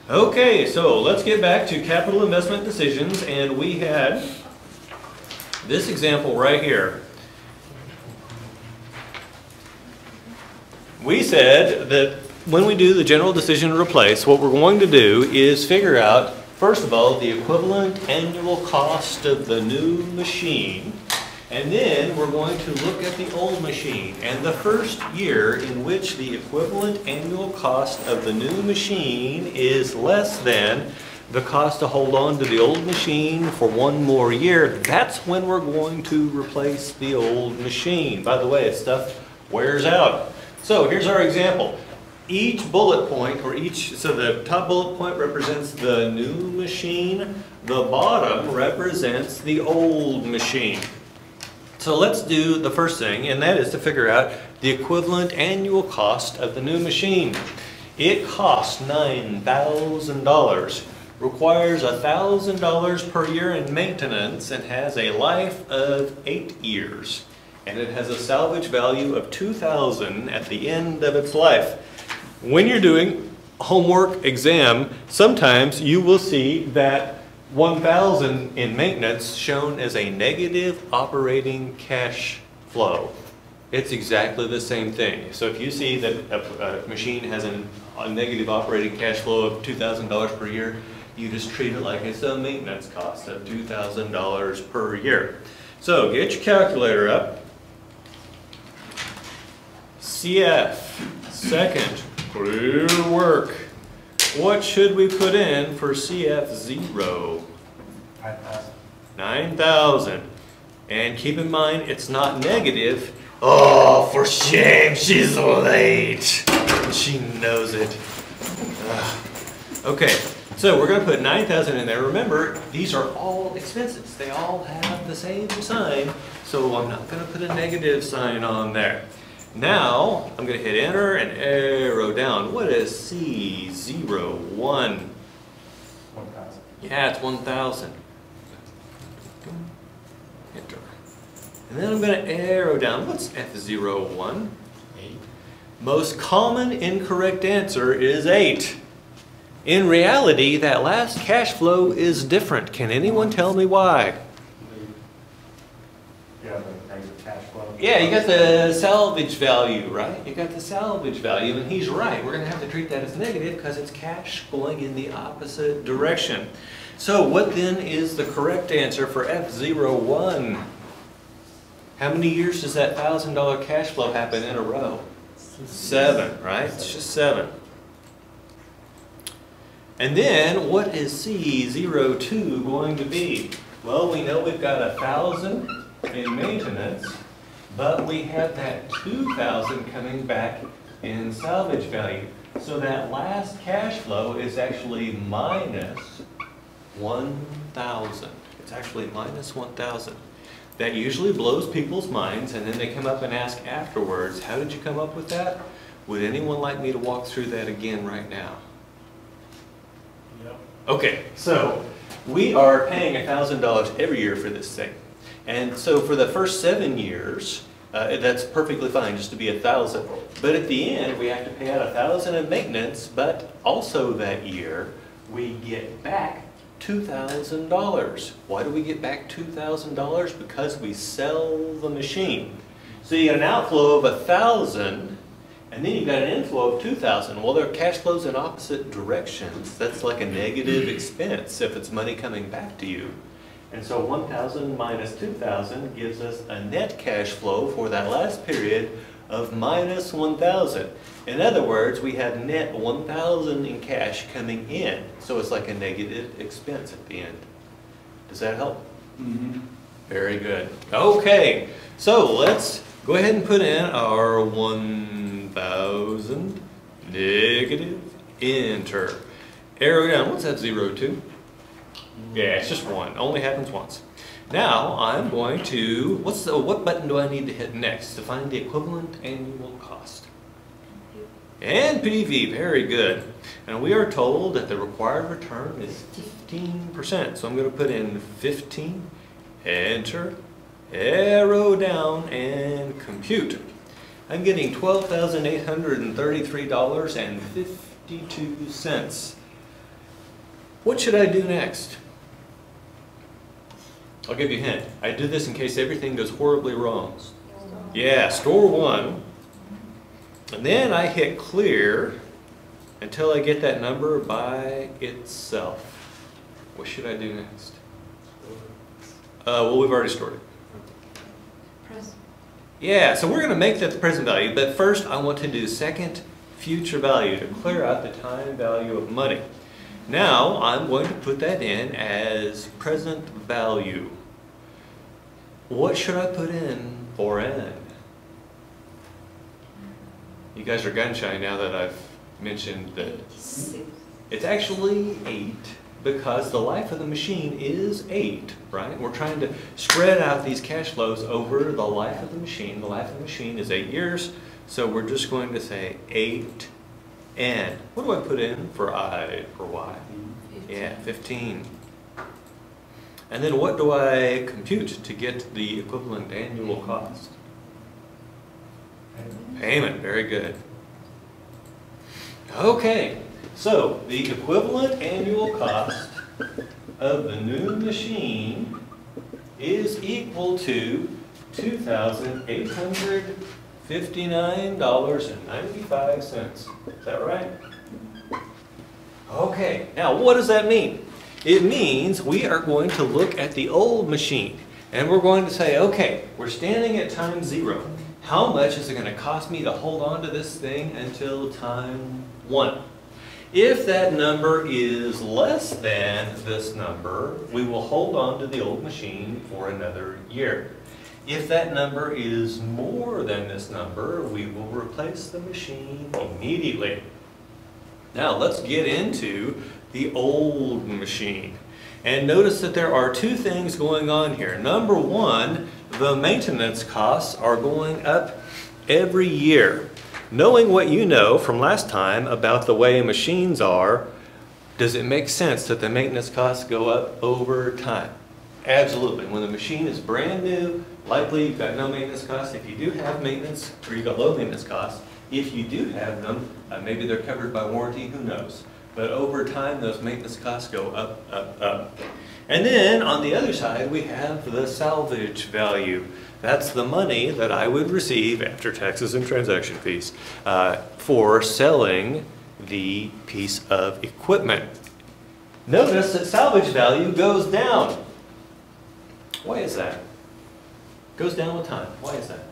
Okay, so let's get back to capital investment decisions, and we had this example right here. We said that when we do the general decision to replace, what we're going to do is figure out, first of all, the equivalent annual cost of the new machine, and then we're going to look at the old machine. And the first year in which the equivalent annual cost of the new machine is less than the cost to hold on to the old machine for one more year, that's when we're going to replace the old machine. By the way, stuff wears out. So here's our example. Each bullet point, so the top bullet point represents the new machine, the bottom represents the old machine. So let's do the first thing, and that is to figure out the equivalent annual cost of the new machine. It costs $9,000, requires $1,000 per year in maintenance, and has a life of 8 years. And it has a salvage value of $2,000 at the end of its life. When you're doing homework exam, sometimes you will see that $1,000 in maintenance shown as a negative operating cash flow. It's exactly the same thing. So if you see that a machine has a negative operating cash flow of $2,000 per year, you just treat it like it's a maintenance cost of $2,000 per year. So get your calculator up. CF, second, clear work. What should we put in for CF0? 9,000. 9,000. And keep in mind, it's not negative. Oh, for shame, she's late. She knows it. Okay, so we're going to put 9,000 in there. Remember, these are all expenses. They all have the same sign, so I'm not going to put a negative sign on there. Now, I'm going to hit enter and arrow down. What is C01? 1,000. Yeah, it's 1,000. Enter. And then I'm going to arrow down. What's F01? 8. Most common incorrect answer is 8. In reality, that last cash flow is different. Can anyone tell me why? Yeah, the negative cash flow. Yeah, you got the salvage value, right? You got the salvage value, and he's right. We're going to have to treat that as negative because it's cash going in the opposite direction. So what then is the correct answer for F01? How many years does that $1,000 cash flow happen in a row? 7, right? It's just 7. And then what is C02 going to be? Well, we know we've got 1,000 in maintenance, but we have that 2,000 coming back in salvage value. So that last cash flow is actually minus 1,000. It's actually minus 1,000. That usually blows people's minds, and then they come up and ask afterwards, how did you come up with that? Would anyone like me to walk through that again right now? Yep. Okay, so we are paying $1,000 every year for this thing. And so for the first 7 years, that's perfectly fine just to be 1,000. But at the end, we have to pay out 1,000 in maintenance, but also that year, we get back $2,000. Why do we get back $2,000? Because we sell the machine. So you get an outflow of 1,000, and then you've got an inflow of 2,000. Well, they're cash flows in opposite directions. That's like a negative expense if it's money coming back to you. And so 1,000 minus 2,000 gives us a net cash flow for that last period of minus 1,000. In other words, we have net 1,000 in cash coming in. So it's like a negative expense at the end. Does that help? Mm-hmm. Very good. Okay, so let's go ahead and put in our 1,000 negative, enter. Arrow down. What's that 02? Yeah, it's just 1. Only happens once. Now I'm going to, what button do I need to hit next to find the equivalent annual cost? NPV, very good. And we are told that the required return is 15%. So I'm going to put in 15, enter, arrow down, and compute. I'm getting $12,833.52. What should I do next? I'll give you a hint. I do this in case everything goes horribly wrong. Yeah, store 1. And then I hit clear until I get that number by itself. What should I do next? Well, we've already stored it. Present. Yeah, so we're going to make that the present value, but first I want to do second future value to clear out the time value of money. Now I'm going to put that in as present value. What should I put in for n? You guys are gun shy now that I've mentioned that it's actually 8 because the life of the machine is 8, right? We're trying to spread out these cash flows over the life of the machine. The life of the machine is 8 years, so we're just going to say 8n. What do I put in for I or y? 15. Yeah, 15. And then what do I compute to get the equivalent annual cost? Payment, very good. Okay, so the equivalent annual cost of the new machine is equal to $2,859.95. Is that right? Okay, now what does that mean? It means we are going to look at the old machine and we're going to say, okay, we're standing at time 0. How much is it going to cost me to hold on to this thing until time 1? If that number is less than this number, we will hold on to the old machine for another year. If that number is more than this number, we will replace the machine immediately. Now let's get into the old machine. And notice that there are 2 things going on here. Number 1, the maintenance costs are going up every year. Knowing what you know from last time about the way machines are, does it make sense that the maintenance costs go up over time? Absolutely. When the machine is brand new, likely you've got no maintenance costs. If you do have maintenance, or you've got low maintenance costs, if you do have them, maybe they're covered by warranty, who knows? But over time, those maintenance costs go up, up, up. And then on the other side, we have the salvage value. That's the money that I would receive after taxes and transaction fees for selling the piece of equipment. Notice that salvage value goes down. Why is that? Goes down with time. Why is that?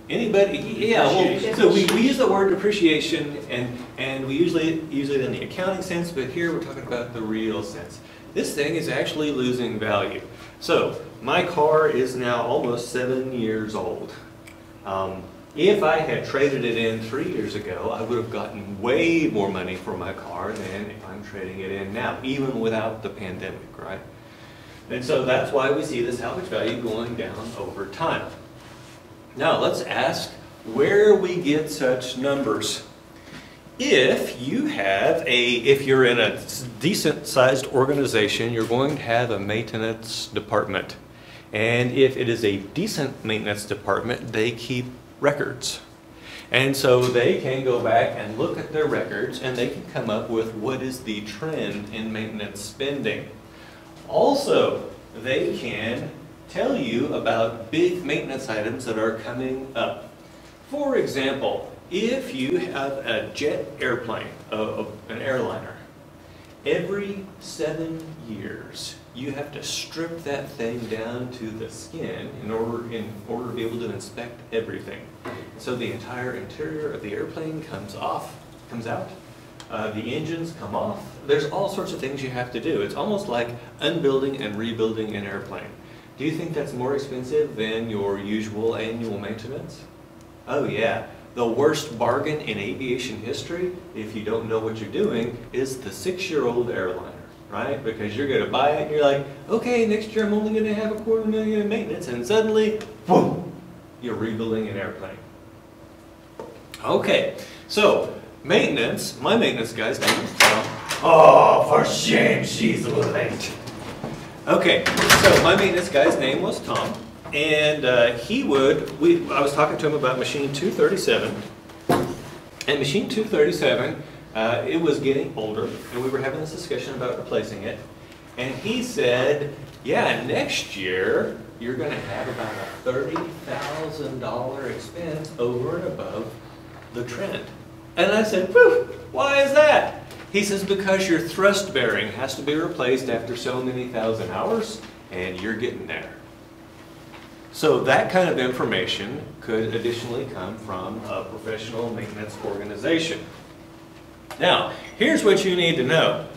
Anybody? Yeah, well, so we use the word depreciation and we usually use it in the accounting sense, but here we're talking about the real sense. This thing is actually losing value. So my car is now almost 7 years old. If I had traded it in 3 years ago, I would have gotten way more money for my car than if I'm trading it in now, even without the pandemic, right? And so that's why we see the salvage value going down over time. Now let's ask where we get such numbers. If you're in a decent sized organization, you're going to have a maintenance department. And if it is a decent maintenance department, they keep records. And so they can go back and look at their records and they can come up with what is the trend in maintenance spending. Also, they can tell you about big maintenance items that are coming up. For example, if you have a jet airplane, an airliner, every 7 years you have to strip that thing down to the skin in order to be able to inspect everything. So the entire interior of the airplane comes out, the engines come off. There's all sorts of things you have to do. It's almost like unbuilding and rebuilding an airplane. Do you think that's more expensive than your usual annual maintenance? Oh yeah. The worst bargain in aviation history, if you don't know what you're doing, is the 6-year-old airliner, right? Because you're going to buy it and you're like, okay, next year I'm only going to have $250,000 in maintenance, and suddenly, boom, you're rebuilding an airplane. Okay, so maintenance, my maintenance guy's name is Tom. Oh, for shame, she's late. Okay, so my maintenance guy's name was Tom. And I was talking to him about machine 237, and machine 237 it was getting older, and we were having this discussion about replacing it. And he said, yeah, next year, you're going to have about a $30,000 expense over and above the trend. And I said, whew, why is that? He says, because your thrust bearing has to be replaced after so many thousand hours, and you're getting there. So that kind of information could additionally come from a professional maintenance organization. Now, here's what you need to know.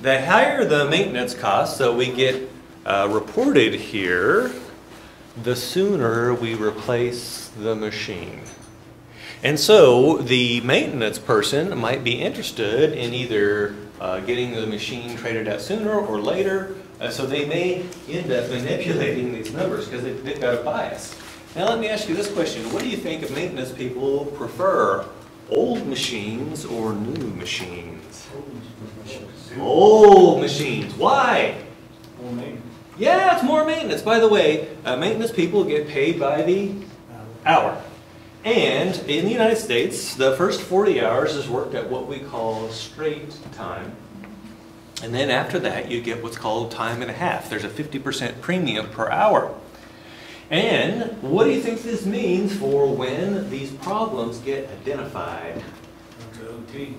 The higher the maintenance cost, so we get reported here, the sooner we replace the machine. And so the maintenance person might be interested in either getting the machine traded out sooner or later, so they may end up manipulating these numbers because they've got a bias. Now let me ask you this question. What do you think of maintenance people prefer, old machines or new machines? Old machines. Why? More maintenance. Yeah, it's more maintenance. By the way, maintenance people get paid by the hour. And in the United States, the first 40 hours is worked at what we call straight time. And then after that, you get what's called time and a half. There's a 50% premium per hour. And what do you think this means for when these problems get identified? OT.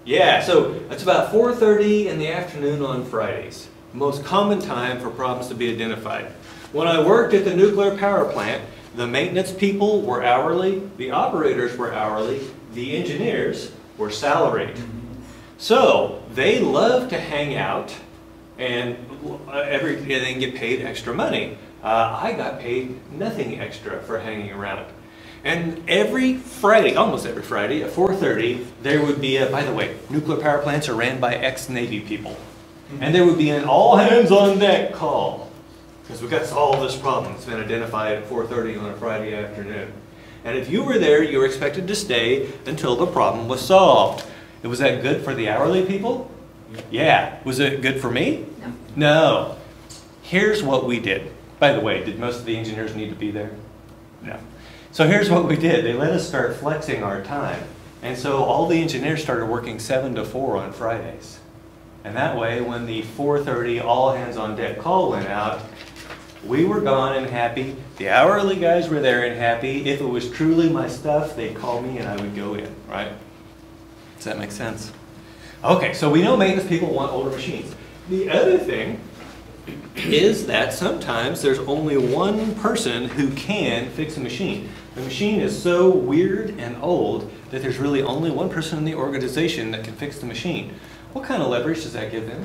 Yeah, so it's about 4:30 in the afternoon on Fridays. Most common time for problems to be identified. When I worked at the nuclear power plant, the maintenance people were hourly, the operators were hourly, the engineers were salaried. So they love to hang out and then get paid extra money. I got paid nothing extra for hanging around. And every Friday, almost every Friday at 4:30, there would be a, by the way, nuclear power plants are ran by ex-Navy people. And there would be an all hands on deck call. Because we've got to solve this problem. It's been identified at 4:30 on a Friday afternoon. And if you were there, you were expected to stay until the problem was solved. Was that good for the hourly people? Yeah. Was it good for me? No. No. Here's what we did. By the way, did most of the engineers need to be there? No. So here's what we did. They let us start flexing our time. And so all the engineers started working 7 to 4 on Fridays. And that way, when the 4:30 all hands on deck call went out, we were gone and happy. The hourly guys were there and happy. If it was truly my stuff, they'd call me and I would go in, right? Does that make sense? Okay, so we know maintenance people want older machines. The other thing is that sometimes there's only one person who can fix a machine. The machine is so weird and old that there's really only one person in the organization that can fix the machine. What kind of leverage does that give them?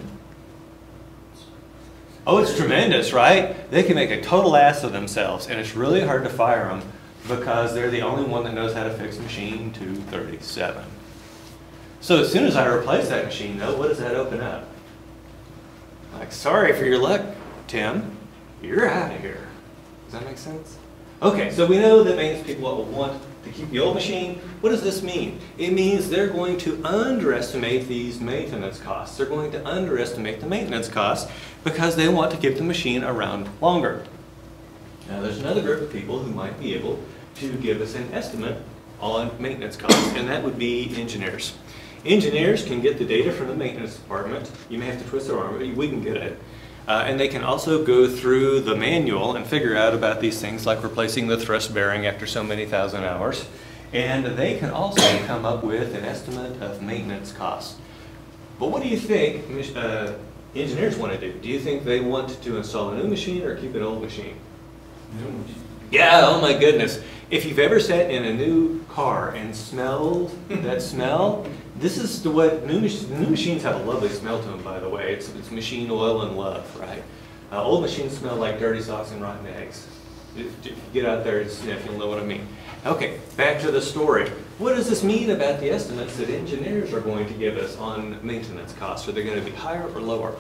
Oh, it's tremendous, right? They can make a total ass of themselves, and it's really hard to fire them because they're the only one that knows how to fix machine 237. So as soon as I replace that machine, though, what does that open up? Like, sorry for your luck, Tim. You're out of here. Does that make sense? Okay, so we know that maintenance people want to keep the old machine. What does this mean? It means they're going to underestimate these maintenance costs. They're going to underestimate the maintenance costs because they want to keep the machine around longer. Now, there's another group of people who might be able to give us an estimate on maintenance costs, and that would be engineers. Engineers can get the data from the maintenance department. You may have to twist their arm, but we can get it. And they can also go through the manual and figure out about these things like replacing the thrust bearing after so many thousand hours. And they can also come up with an estimate of maintenance costs. But what do you think engineers want to do? Do you think they want to install a new machine or keep an old machine? New machine. Yeah, oh my goodness. If you've ever sat in a new car and smelled that smell, this is what new machines have a lovely smell to them, by the way. It's machine oil and love, right? Old machines smell like dirty socks and rotten eggs. If you get out there and sniff, you'll know what I mean. Okay, back to the story. What does this mean about the estimates that engineers are going to give us on maintenance costs? Are they going to be higher or lower?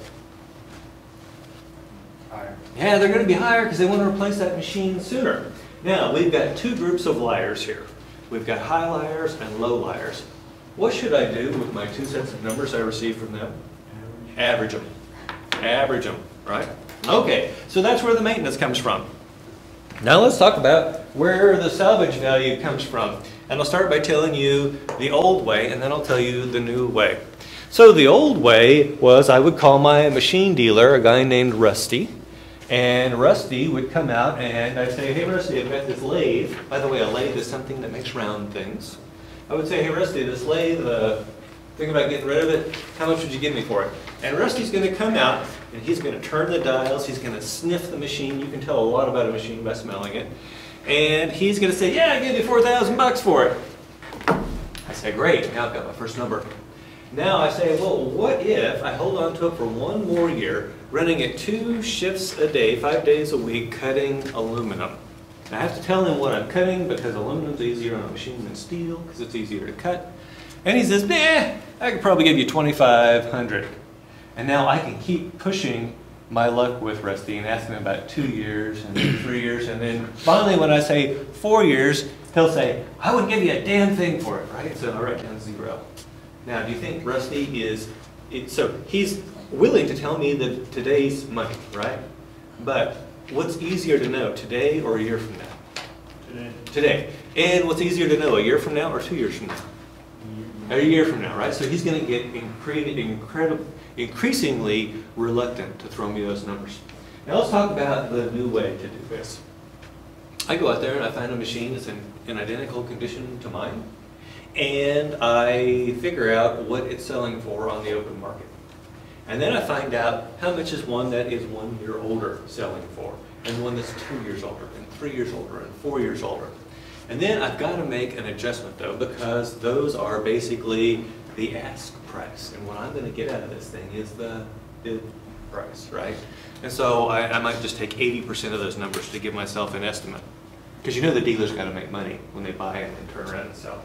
Higher. Yeah, they're going to be higher because they want to replace that machine sooner. Now, we've got two groups of liars here. We've got high liars and low liars. What should I do with my two sets of numbers I received from them? Average them. Average them, right? Okay, so that's where the maintenance comes from. Now let's talk about where the salvage value comes from. And I'll start by telling you the old way, and then I'll tell you the new way. So the old way was I would call my machine dealer, a guy named Rusty, and Rusty would come out and I'd say, hey Rusty, I've got this lathe. By the way, a lathe is something that makes round things. I would say, hey Rusty, this lathe, think about getting rid of it. How much would you give me for it? And Rusty's going to come out and he's going to turn the dials. He's going to sniff the machine. You can tell a lot about a machine by smelling it. And he's going to say, yeah, I give you $4,000 for it. I say, great. Now I've got my first number. Now I say, well, what if I hold on to it for one more year, running it 2 shifts a day, 5 days a week, cutting aluminum. And I have to tell him what I'm cutting because aluminum's easier on a machine than steel because it's easier to cut. And he says, nah, I could probably give you $2,500. And now I can keep pushing my luck with Rusty and asking him about 2 years and then 3 years. And then finally when I say 4 years, he'll say, I wouldn't give you a damn thing for it, right? So I'll write down 0. Now, do you think Rusty is, so he's willing to tell me that today's money, right? But what's easier to know, today or a year from now? Today. Today. And what's easier to know, a year from now or 2 years from now? A year from now, right? So he's going to get increasingly reluctant to throw me those numbers. Now let's talk about the new way to do this. I go out there and I find a machine that's in identical condition to mine. And I figure out what it's selling for on the open market. And then I find out how much is one that is 1 year older selling for, and one that's 2 years older, and 3 years older, and 4 years older. And then I've got to make an adjustment though, because those are basically the ask price. And what I'm going to get out of this thing is the bid price, right? And so I might just take 80% of those numbers to give myself an estimate. Because you know the dealer's got to make money when they buy it and turn around and sell.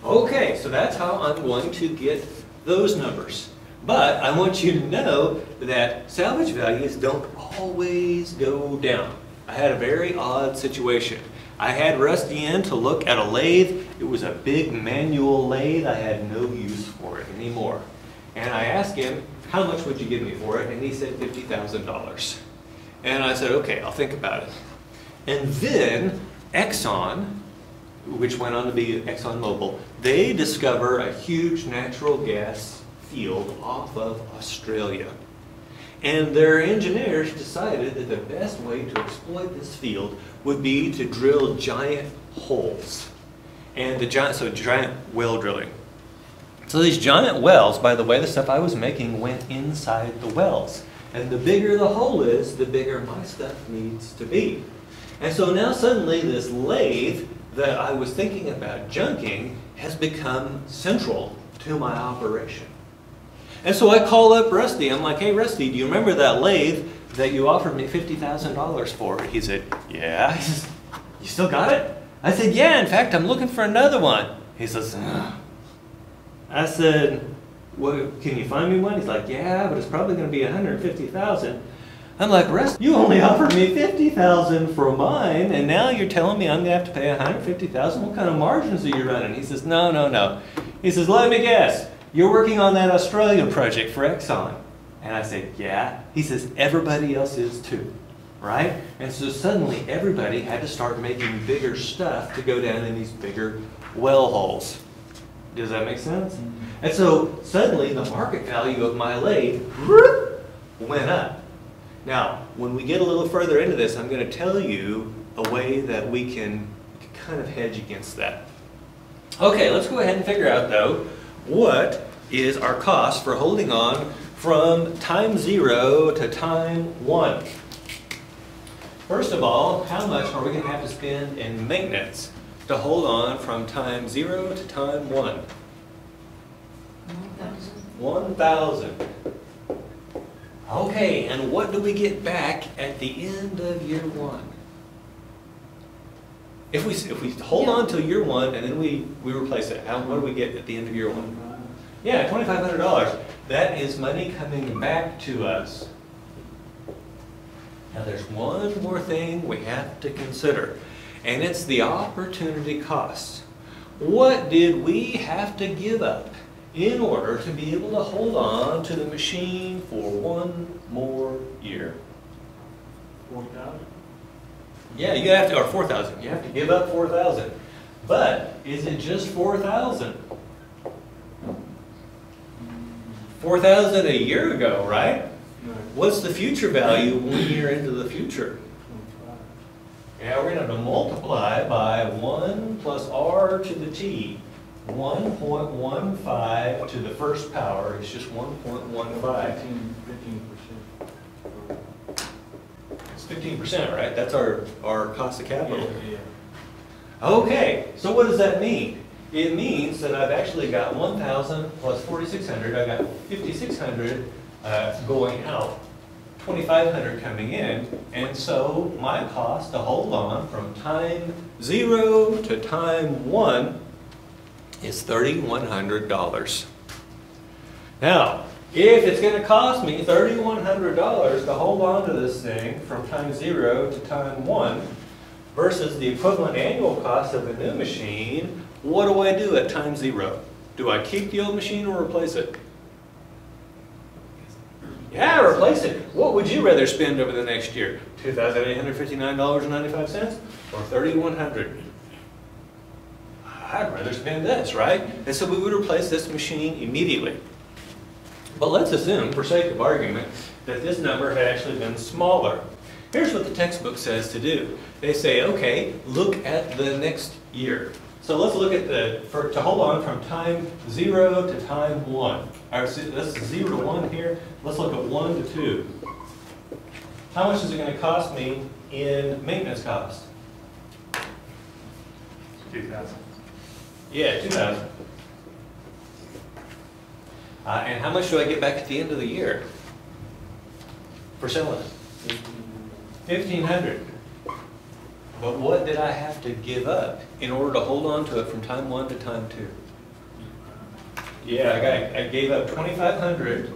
Okay, so that's how I'm going to get those numbers. But I want you to know that salvage values don't always go down. I had a very odd situation. I had Rusty in to look at a lathe. It was a big manual lathe. I had no use for it anymore. And I asked him, how much would you give me for it? And he said $50,000. And I said, okay, I'll think about it. And then Exxon, which went on to be ExxonMobil, they discover a huge natural gas field off of Australia. And their engineers decided that the best way to exploit this field would be to drill giant holes. And giant well drilling. So these giant wells, by the way, the stuff I was making went inside the wells. And the bigger the hole is, the bigger my stuff needs to be. And so now suddenly this lathe that I was thinking about junking has become central to my operation. And so I call up Rusty. I'm like, hey Rusty, do you remember that lathe that you offered me $50,000 for? He said, yeah. He says, you still got it? I said, yeah, in fact, I'm looking for another one. He says, ugh. I said, well, can you find me one? He's like, yeah, but it's probably going to be $150,000. I'm like, Russ, you only offered me $50,000 for mine, and now you're telling me I'm going to have to pay $150,000? What kind of margins are you running? He says, no, no, no. He says, let me guess. You're working on that Australian project for Exxon. And I said, yeah. He says, everybody else is too, right? And so suddenly everybody had to start making bigger stuff to go down in these bigger well holes. Does that make sense? And so suddenly the market value of my lathe went up. Now, when we get a little further into this, I'm going to tell you a way that we can kind of hedge against that. Okay, let's go ahead and figure out, though, what is our cost for holding on from time 0 to time 1. First of all, how much are we going to have to spend in maintenance to hold on from time 0 to time 1? 1,000. Okay, and what do we get back at the end of year 1? If we hold on till year 1 and then we replace it, what do we get at the end of year 1? Yeah, $2,500. That is money coming back to us. Now there's one more thing we have to consider, and it's the opportunity cost. What did we have to give up in order to be able to hold on to the machine for one more year? 4,000. Yeah, you have to, or 4,000. You have to give up 4,000. But is it just 4,000? 4,000 a year ago, right? What's the future value 1 year into the future? Yeah, we're going to have to multiply by 1 plus r to the t. 1.15 to the first power is just 1.15. 15%. It's 15%, right? That's our cost of capital. Yeah. Okay, so what does that mean? It means that I've actually got 1,000 plus 4,600. I got 5,600 going out, 2,500 coming in, and so my cost to hold on from time 0 to time 1 is $3,100. Now, if it's going to cost me $3,100 to hold on to this thing from time 0 to time 1 versus the equivalent annual cost of a new machine, what do I do at time 0? Do I keep the old machine or replace it? Yeah, replace it. What would you rather spend over the next year? $2,859.95 or $3,100? I'd rather spend this, right? And so we would replace this machine immediately. But let's assume, for sake of argument, that this number had actually been smaller. Here's what the textbook says to do. They say, okay, look at the next year. So let's look at to hold on from time 0 to time 1. All right, so this is 0 to 1 here. Let's look at 1 to 2. How much is it going to cost me in maintenance cost? 2,000. Yeah, 2,000. And how much do I get back at the end of the year for selling it? 1,500. But what did I have to give up in order to hold on to it from time 1 to time 2? Yeah, I gave up 2,500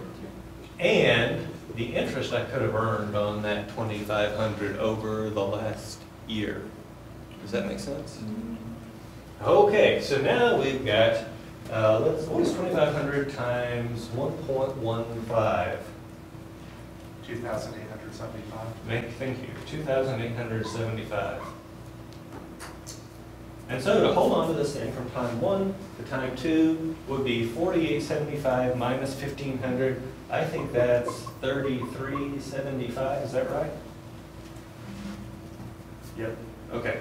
and the interest I could have earned on that 2,500 over the last year. Does that make sense? Okay, so now we've got, what is 2,500 times 1.15? 2,875. Thank you, 2,875. And so to hold on to this thing from time 1 to time 2 would be 4,875 minus 1,500. I think that's 3,375, is that right? Yep. Okay.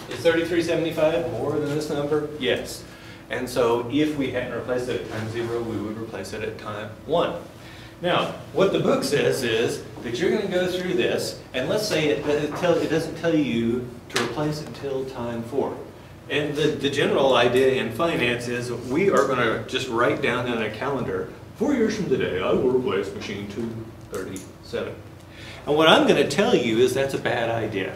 Is 3,375 more than this number? Yes. And so if we hadn't replaced it at time 0, we would replace it at time 1. Now, what the book says is that you're going to go through this, and let's say it doesn't tell you to replace it until time 4. And the general idea in finance is we are going to just write down in a calendar, 4 years from today, I will replace machine 237. And what I'm going to tell you is that's a bad idea.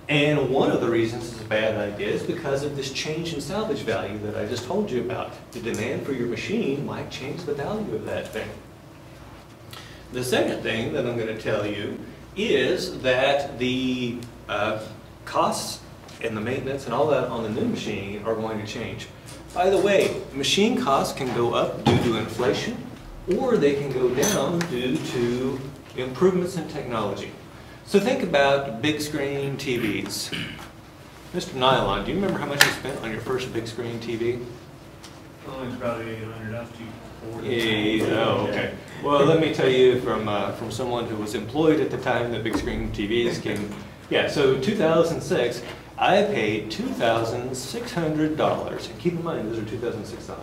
And one of the reasons it's a bad idea is because of this change in salvage value that I just told you about. The demand for your machine might change the value of that thing. The second thing that I'm going to tell you is that the costs and the maintenance and all that on the new machine are going to change. By the way, machine costs can go up due to inflation, or they can go down due to improvements in technology. So think about big screen TVs. Mr. Nylon, do you remember how much you spent on your first big screen TV? Oh, it's probably 800 up to 40. Yeah, oh, okay. Well, let me tell you from someone who was employed at the time that big screen TVs came. Yeah, so 2006, I paid $2,600, and keep in mind those are $2,006.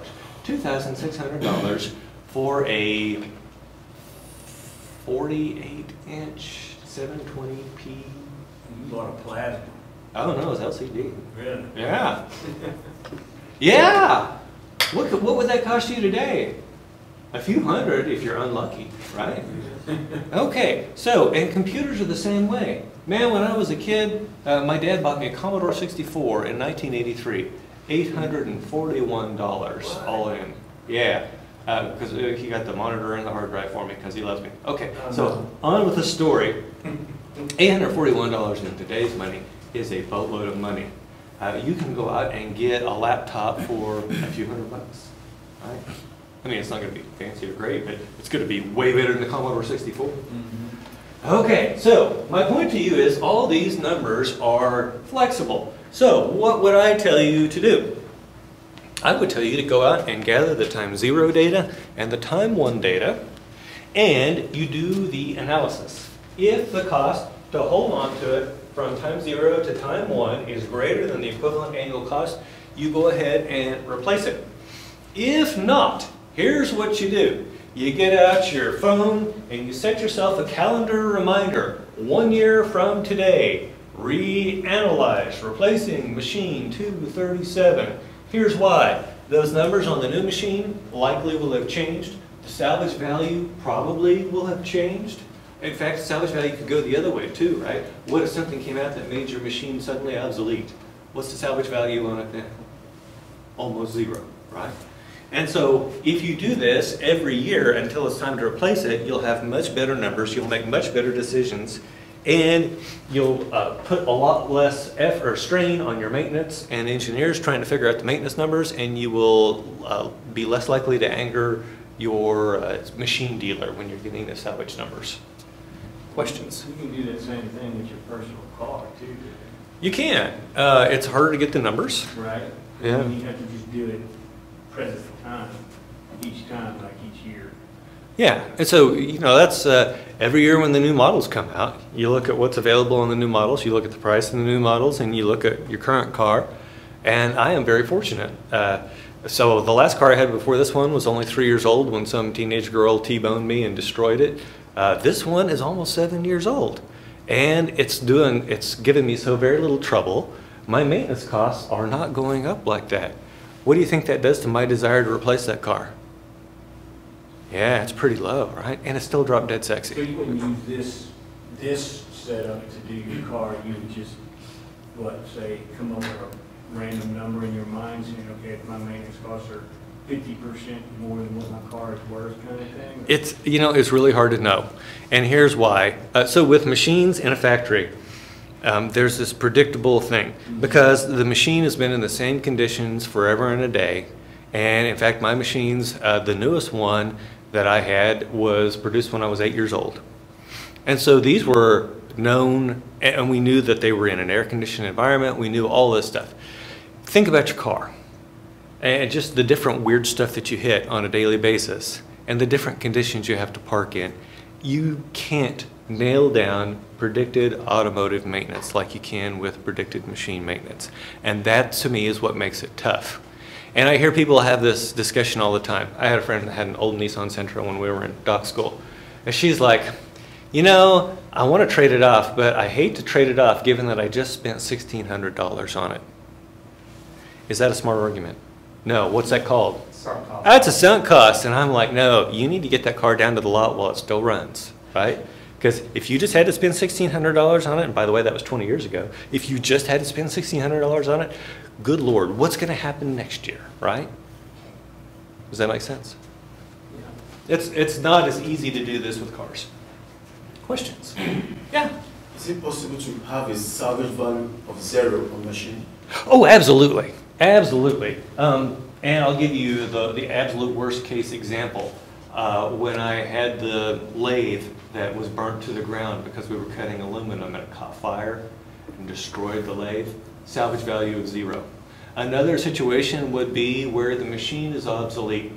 $2,600 for a 48-inch 720p. You bought a plasma. Oh no, it's LCD. Really? Yeah. Yeah. What would that cost you today? A few hundred if you're unlucky, right? Okay, so, and computers are the same way. Man, when I was a kid, my dad bought me a Commodore 64 in 1983. $841 all in. Yeah, because he got the monitor and the hard drive for me because he loves me. Okay, so on with the story. $841 in today's money is a boatload of money. You can go out and get a laptop for a few $100, right? I mean, it's not going to be fancy or great, but it's going to be way better than the Commodore 64. Mm-hmm. Okay, so my point to you is all these numbers are flexible. So what would I tell you to do? I would tell you to go out and gather the time 0 data and the time 1 data, and you do the analysis. If the cost to hold on to it from time 0 to time 1 is greater than the equivalent annual cost, you go ahead and replace it. If not, here's what you do. You get out your phone and you set yourself a calendar reminder. 1 year from today, reanalyze, replacing machine 237. Here's why. Those numbers on the new machine likely will have changed. The salvage value probably will have changed. In fact, salvage value could go the other way too, right? What if something came out that made your machine suddenly obsolete? What's the salvage value on it then? Almost 0, right? And so if you do this every year until it's time to replace it, you'll have much better numbers, you'll make much better decisions, and you'll put a lot less effort or strain on your maintenance and engineers trying to figure out the maintenance numbers, and you will be less likely to anger your machine dealer when you're getting the salvage numbers. Questions? You can do that same thing with your personal car too. You can. It's harder to get the numbers. Right? Yeah. And you have to just do it present time, each time, like each year. Yeah, and so, you know, that's every year when the new models come out, you look at what's available on the new models, you look at the price of the new models, and you look at your current car. And I am very fortunate. So the last car I had before this one was only 3 years old when some teenage girl T-boned me and destroyed it. This one is almost 7 years old. And it's giving me so very little trouble. My maintenance costs are not going up like that. What do you think that does to my desire to replace that car? Yeah, it's pretty low, right? And it's still drop dead sexy. So you wouldn't use this setup to do your car, you would just, say, come up with a random number in your mind saying, okay, if my maintenance costs are 50% more than what my car is worth, kind of thing? It's really hard to know. And here's why. So with machines in a factory, there's this predictable thing because the machine has been in the same conditions forever and a day. And in fact, my machines, the newest one that I had was produced when I was 8 years old. And so these were known, and we knew that they were in an air-conditioned environment. We knew all this stuff. Think about your car and just the different weird stuff that you hit on a daily basis and the different conditions you have to park in. You can't nail down predicted automotive maintenance like you can with predicted machine maintenance. And that, to me, is what makes it tough. And I hear people have this discussion all the time. I had a friend that had an old Nissan Sentra when we were in doc school. And she's like, you know, I want to trade it off, but I hate to trade it off given that I just spent $1,600 on it. Is that a smart argument? No. What's that called? Sunk cost. That's a sunk cost. And I'm like, no, you need to get that car down to the lot while it still runs, right? Because if you just had to spend $1,600 on it, and by the way, that was 20 years ago, if you just had to spend $1,600 on it, good Lord, what's going to happen next year, right? Does that make sense? Yeah. It's not as easy to do this with cars. Questions? Yeah. Is it possible to have a salvage value of 0 on machine? Oh, absolutely. Absolutely. And I'll give you the absolute worst case example. When I had the lathe that was burnt to the ground because we were cutting aluminum and it caught fire and destroyed the lathe, salvage value of 0. Another situation would be where the machine is obsolete.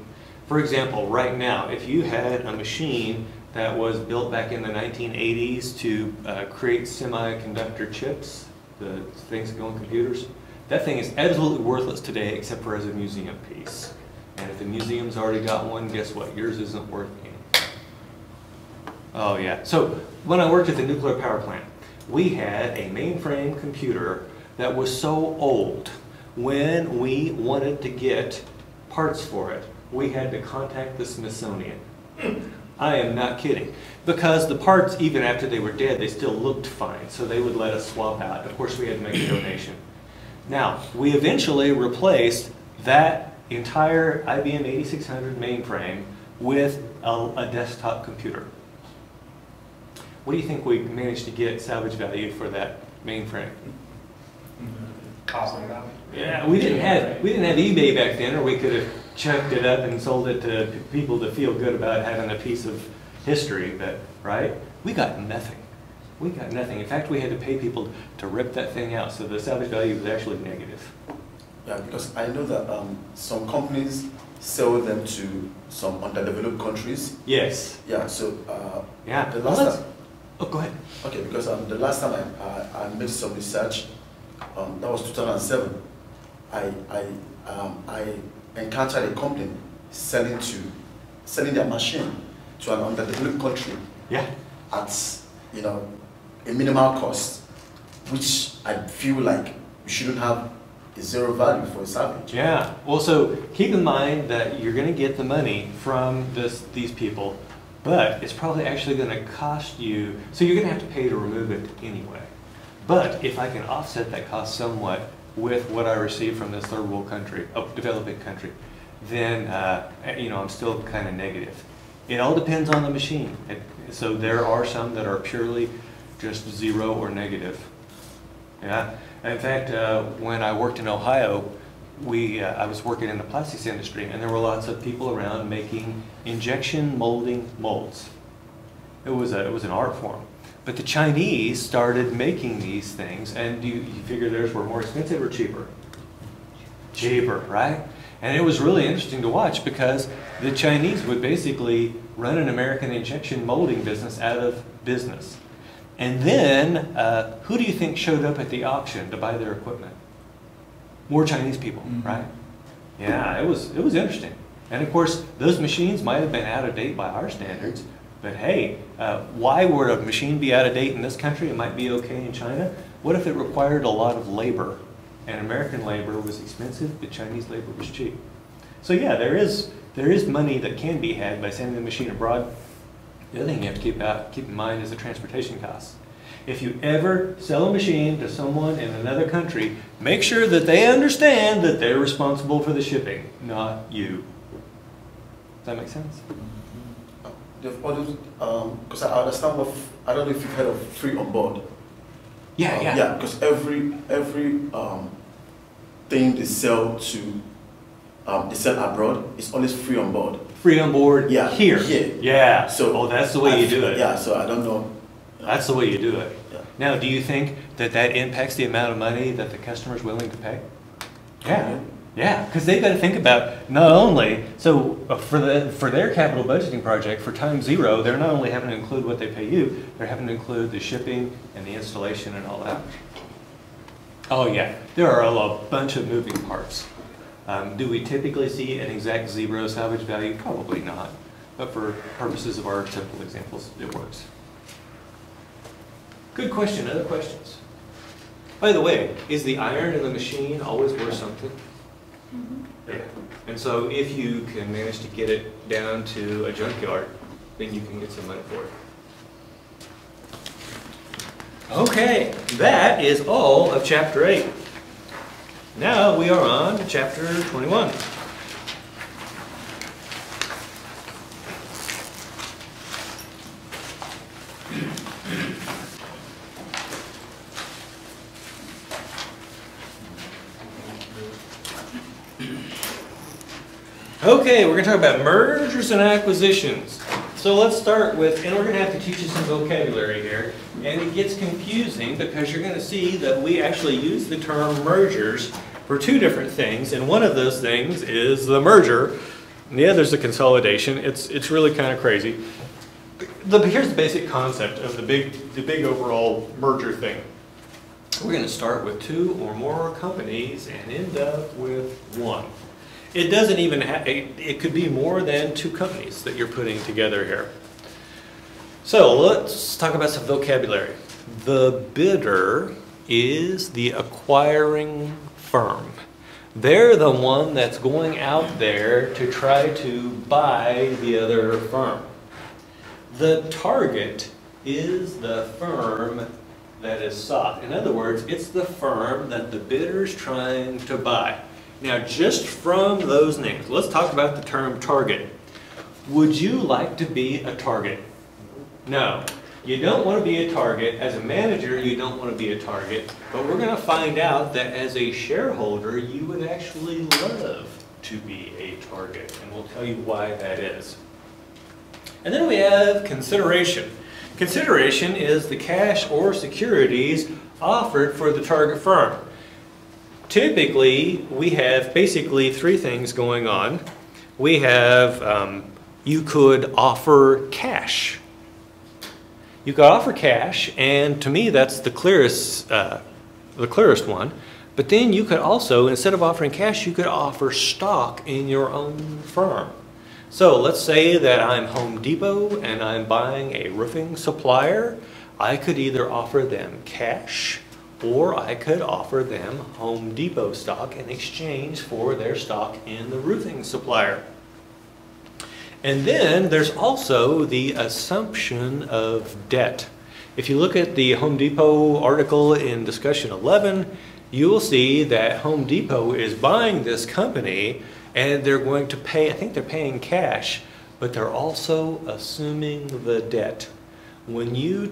For example, right now, if you had a machine that was built back in the 1980s to create semiconductor chips, the things that go in computers, that thing is absolutely worthless today except for as a museum piece. And if the museum's already got one, guess what? Yours isn't worth anything. Oh yeah. So when I worked at the nuclear power plant, we had a mainframe computer that was so old, when we wanted to get parts for it, we had to contact the Smithsonian. I am not kidding. Because the parts, even after they were dead, they still looked fine, so they would let us swap out. Of course, we had to make a donation. Now, we eventually replaced that entire IBM 8600 mainframe with a desktop computer. What do you think we managed to get salvage value for that mainframe? Cost value. Yeah, we didn't have eBay back then, or we could have chucked it up and sold it to people to feel good about having a piece of history. But right, we got nothing. We got nothing. In fact, we had to pay people to rip that thing out, so the salvage value was actually negative. Yeah, because I know that some companies sell them to some underdeveloped countries. Yes. Yeah, so Yeah. the Well, last time, oh, go ahead. okay, because the last time I made some research, that was 2007. I encountered a company selling their machine to an underdeveloped country Yeah. at a minimal cost, which I feel like we shouldn't have a zero value for a salvage. Yeah. Well, so keep in mind that you're going to get the money from these people, but it's probably actually going to cost you, so you're going to have to pay to remove it anyway. But if I can offset that cost somewhat with what I receive from this third world country, developing country, then I'm still kind of negative. It all depends on the machine. So there are some that are purely just zero or negative. Yeah. In fact, when I worked in Ohio, I was working in the plastics industry, and there were lots of people around making injection molding molds. It was an art form. But the Chinese started making these things, and you figure theirs were more expensive or cheaper? Cheaper, right? And it was really interesting to watch because the Chinese would basically run an American injection molding business out of business. And then, who do you think showed up at the auction to buy their equipment? More Chinese people, right? Yeah, it was interesting. And of course, those machines might have been out of date by our standards, but hey, why would a machine be out of date in this country? It might be okay in China. What if it required a lot of labor? And American labor was expensive, but Chinese labor was cheap. So yeah, there is money that can be had by sending the machine abroad. The other thing you have to keep in mind is the transportation costs. If you ever sell a machine to someone in another country, make sure that they understand that they're responsible for the shipping, not you. Does that make sense? Because I understand I don't know if you've heard of free on board. Yeah. Yeah, because every thing they sell abroad is always free on board. Free on board here. Yeah. So that's the way you do it. Yeah, so I don't know. That's the way you do it. Yeah. Now, do you think that impacts the amount of money that the customer is willing to pay? Yeah. Yeah, because they've got to think about not only, so for their capital budgeting project, for time zero, they're not only having to include what they pay you, they're having to include the shipping and the installation and all that. Oh yeah, there are a bunch of moving parts. Do we typically see an exact zero salvage value? Probably not, but for purposes of our simple examples, it works. Good question, other questions? By the way, is the iron in the machine always worth something? Yeah. And so if you can manage to get it down to a junkyard, then you can get some money for it. Okay, that is all of Chapter 8. Now we are on to Chapter 21. Okay, we're going to talk about mergers and acquisitions. So let's start with, and we're going to have to teach you some vocabulary here, and it gets confusing because you're going to see that we actually use the term mergers for two different things, and one of those things is the merger, and the other is the consolidation. It's really kind of crazy. Here's the basic concept of the big overall merger thing. We're going to start with two or more companies and end up with one. It doesn't even have, it could be more than two companies that you're putting together here. So let's talk about some vocabulary. The bidder is the acquiring firm. They're the one that's going out there to try to buy the other firm. The target is the firm that is sought. In other words, it's the firm that the bidder's trying to buy. Now, just from those names, let's talk about the term target. Would you like to be a target? No. You don't want to be a target. As a manager, you don't want to be a target. But we're going to find out that as a shareholder, you would actually love to be a target. And we'll tell you why that is. And then we have consideration. Consideration is the cash or securities offered for the target firm. Typically, we have basically three things going on. We have, you could offer cash. You could offer cash, and to me that's the clearest one. But then you could also, instead of offering cash, you could offer stock in your own firm. So let's say that I'm Home Depot and I'm buying a roofing supplier. I could either offer them cash or I could offer them Home Depot stock in exchange for their stock in the roofing supplier. And then there's also the assumption of debt. If you look at the Home Depot article in discussion 11, you will see that Home Depot is buying this company and they're going to pay, I think they're paying cash, but they're also assuming the debt. When you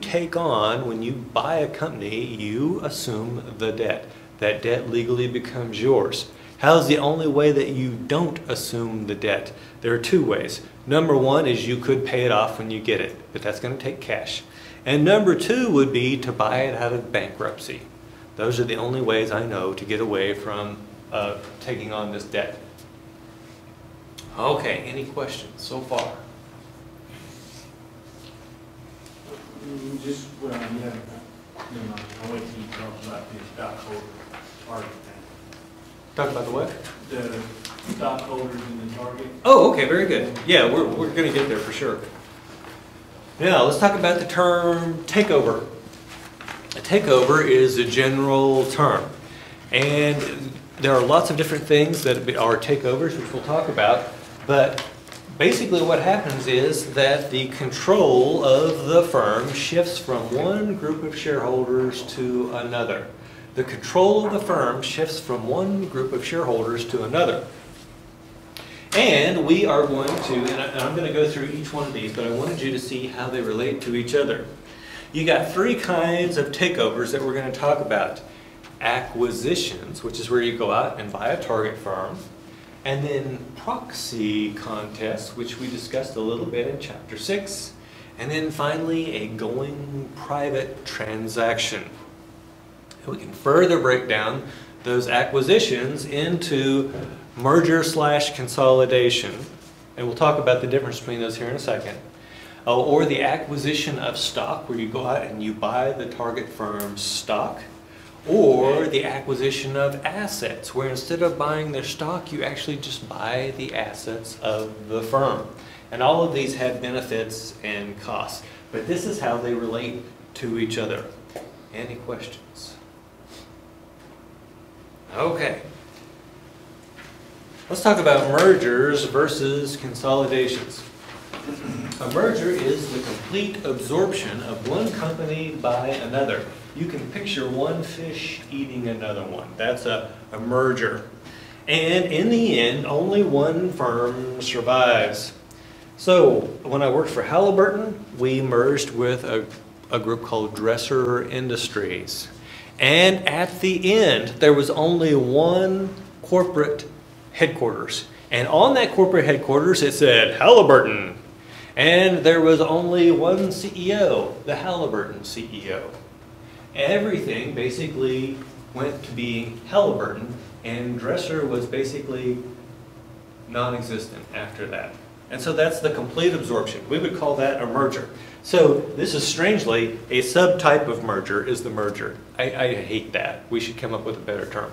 buy a company, you assume the debt. That debt legally becomes yours. How's the only way that you don't assume the debt? There are two ways. Number one is you could pay it off when you get it, but that's going to take cash. And number two would be to buy it out of bankruptcy. Those are the only ways I know to get away from taking on this debt. Okay, any questions so far? Just, well, yeah, never mind. I'll wait till you talk about the stockholder target thing. Talk about the what? The stockholders in the target. Oh, okay, very good. Yeah, we're going to get there for sure. Now, let's talk about the term takeover. A takeover is a general term. And there are lots of different things that are takeovers, which we'll talk about. But basically what happens is that the control of the firm shifts from one group of shareholders to another. The control of the firm shifts from one group of shareholders to another. And we are going to, and I'm going to go through each one of these, but I wanted you to see how they relate to each other. You got three kinds of takeovers that we're going to talk about. Acquisitions, which is where you go out and buy a target firm. And then proxy contests, which we discussed a little bit in Chapter 6. And then finally, a going private transaction. We can further break down those acquisitions into merger/consolidation. And we'll talk about the difference between those here in a second. Or the acquisition of stock, where you go out and you buy the target firm's stock. Or the acquisition of assets, where instead of buying their stock, you actually just buy the assets of the firm. And all of these have benefits and costs. But this is how they relate to each other. Any questions? Okay. Let's talk about mergers versus consolidations. A merger is the complete absorption of one company by another. You can picture one fish eating another one. That's a merger. And in the end, only one firm survives. So when I worked for Halliburton, we merged with a group called Dresser Industries. And at the end, there was only one corporate headquarters. And on that corporate headquarters, it said Halliburton. And there was only one CEO, the Halliburton CEO. Everything basically went to being Halliburton, and Dresser was basically non-existent after that. And so that's the complete absorption. We would call that a merger. So this is strangely a subtype of merger is the merger. I hate that. We should come up with a better term.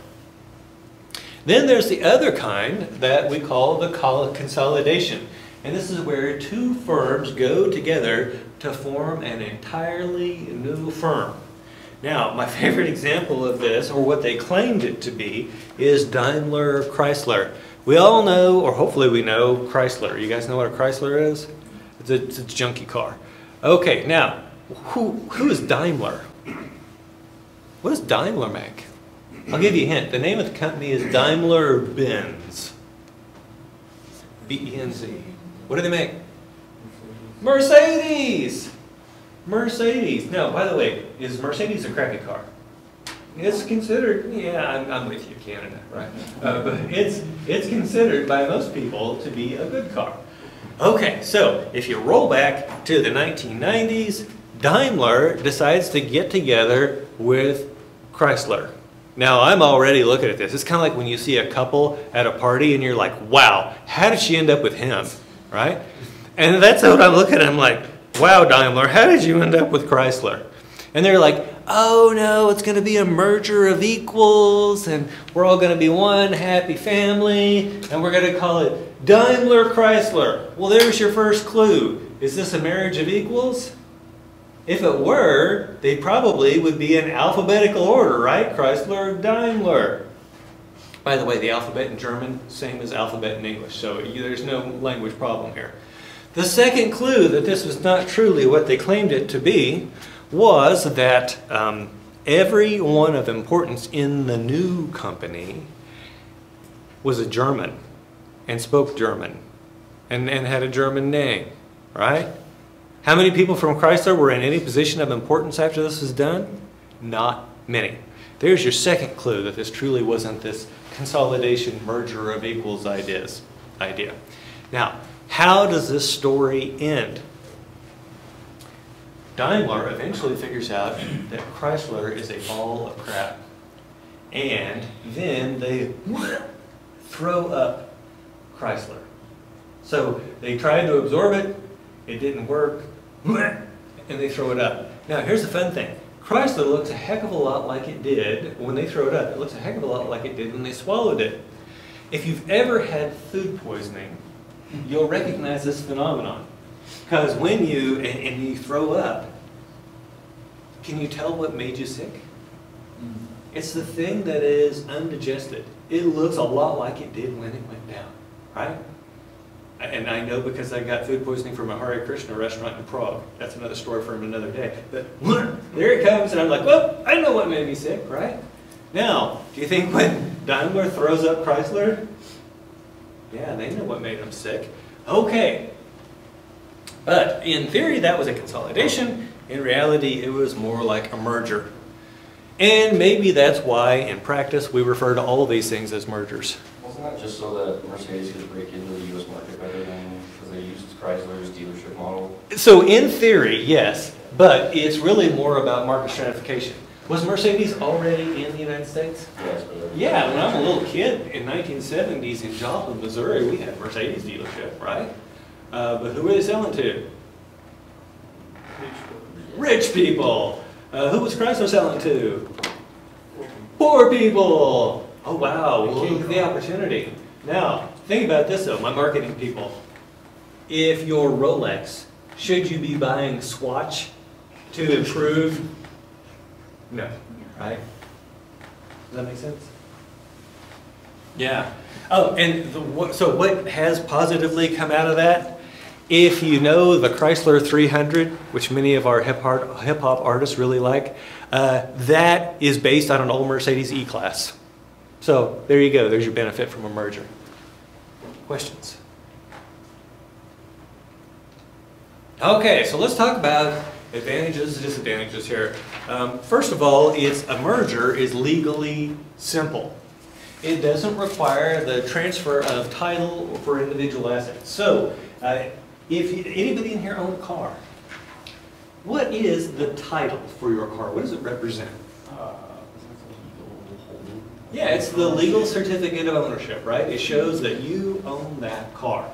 Then there's the other kind that we call the consolidation. And this is where two firms go together to form an entirely new firm. Now, my favorite example of this, or what they claimed it to be, is Daimler Chrysler. We all know, or hopefully we know, Chrysler. You guys know what a Chrysler is? It's a junky car. Okay, now, who is Daimler? What does Daimler make? I'll give you a hint. The name of the company is Daimler-Benz. B-E-N-Z. What do they make? Mercedes! Mercedes. Now, by the way, is Mercedes a crappy car? It's considered, yeah, I'm with you, Canada, right? But it's considered by most people to be a good car. Okay, so if you roll back to the 1990s, Daimler decides to get together with Chrysler. Now, I'm already looking at this. It's kind of like when you see a couple at a party and you're like, wow, how did she end up with him, right? And that's what I'm looking at. I'm like, wow, Daimler, how did you end up with Chrysler? And they're like, oh no, it's going to be a merger of equals, and we're all going to be one happy family, and we're going to call it Daimler Chrysler. Well, there's your first clue. Is this a marriage of equals? If it were, they probably would be in alphabetical order, right? Chrysler, Daimler. By the way, the alphabet in German, same as alphabet in English, so there's no language problem here. The second clue that this was not truly what they claimed it to be was that everyone of importance in the new company was a German and spoke German and had a German name, right? How many people from Chrysler were in any position of importance after this was done? Not many. There's your second clue that this truly wasn't this consolidation, merger of equals idea. Now, how does this story end? Daimler eventually figures out that Chrysler is a ball of crap. And then they throw up Chrysler. So they tried to absorb it, it didn't work, and they throw it up. Now here's the fun thing. Chrysler looks a heck of a lot like it did when they throw it up. It looks a heck of a lot like it did when they swallowed it. If you've ever had food poisoning, you'll recognize this phenomenon. Because when you throw up, can you tell what made you sick? It's the thing that is undigested. It looks a lot like it did when it went down, right? And I know because I got food poisoning from a Hare Krishna restaurant in Prague. That's another story for another day. But there it comes, and I'm like, well, I know what made me sick, right? Now, do you think when Daimler throws up Chrysler, yeah, they know what made them sick. Okay. But in theory, that was a consolidation. In reality, it was more like a merger. And maybe that's why, in practice, we refer to all of these things as mergers. Wasn't that just so that Mercedes could break into the U.S. market better than because they used Chrysler's dealership model? So in theory, yes, but it's really more about market stratification. Was Mercedes already in the United States? Yes, but Yeah, when I was a little kid in 1970s in Joplin, Missouri, we had a Mercedes dealership, right? But who were they selling to? Rich people. Who was Chrysler selling to? Poor people. Oh wow, well, look at the opportunity. Now, think about this though, my marketing people. If your Rolex, should you be buying Swatch to improve? No, right? Does that make sense? Yeah. Oh, and so what has positively come out of that? If you know the Chrysler 300, which many of our hip-hop artists really like, that is based on an old Mercedes E-Class. So there you go. There's your benefit from a merger. Questions? Okay, so let's talk about advantages and disadvantages here. First of all, a merger is legally simple. It doesn't require the transfer of title for individual assets. So, if anybody in here own a car, what is the title for your car? What does it represent? Yeah, it's the legal certificate of ownership, right? It shows that you own that car.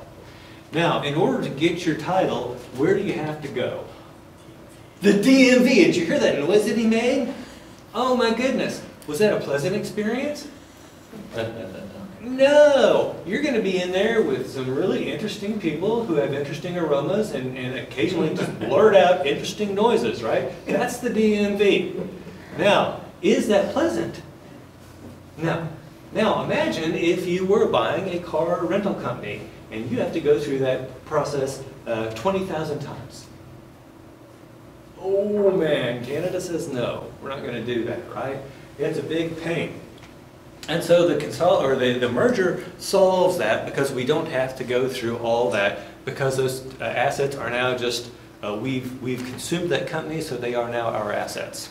Now, in order to get your title, where do you have to go? The DMV. Did you hear that noise that he made? Oh my goodness. Was that a pleasant experience? No. You're going to be in there with some really interesting people who have interesting aromas and occasionally just blurt out interesting noises, right? That's the DMV. Now, is that pleasant? No. Now, imagine if you were buying a car rental company and you have to go through that process 20,000 times. Oh man, Canada says no, we're not going to do that, right? It's a big pain. And so the merger solves that because we don't have to go through all that because those assets are now just, we've consumed that company, so they are now our assets.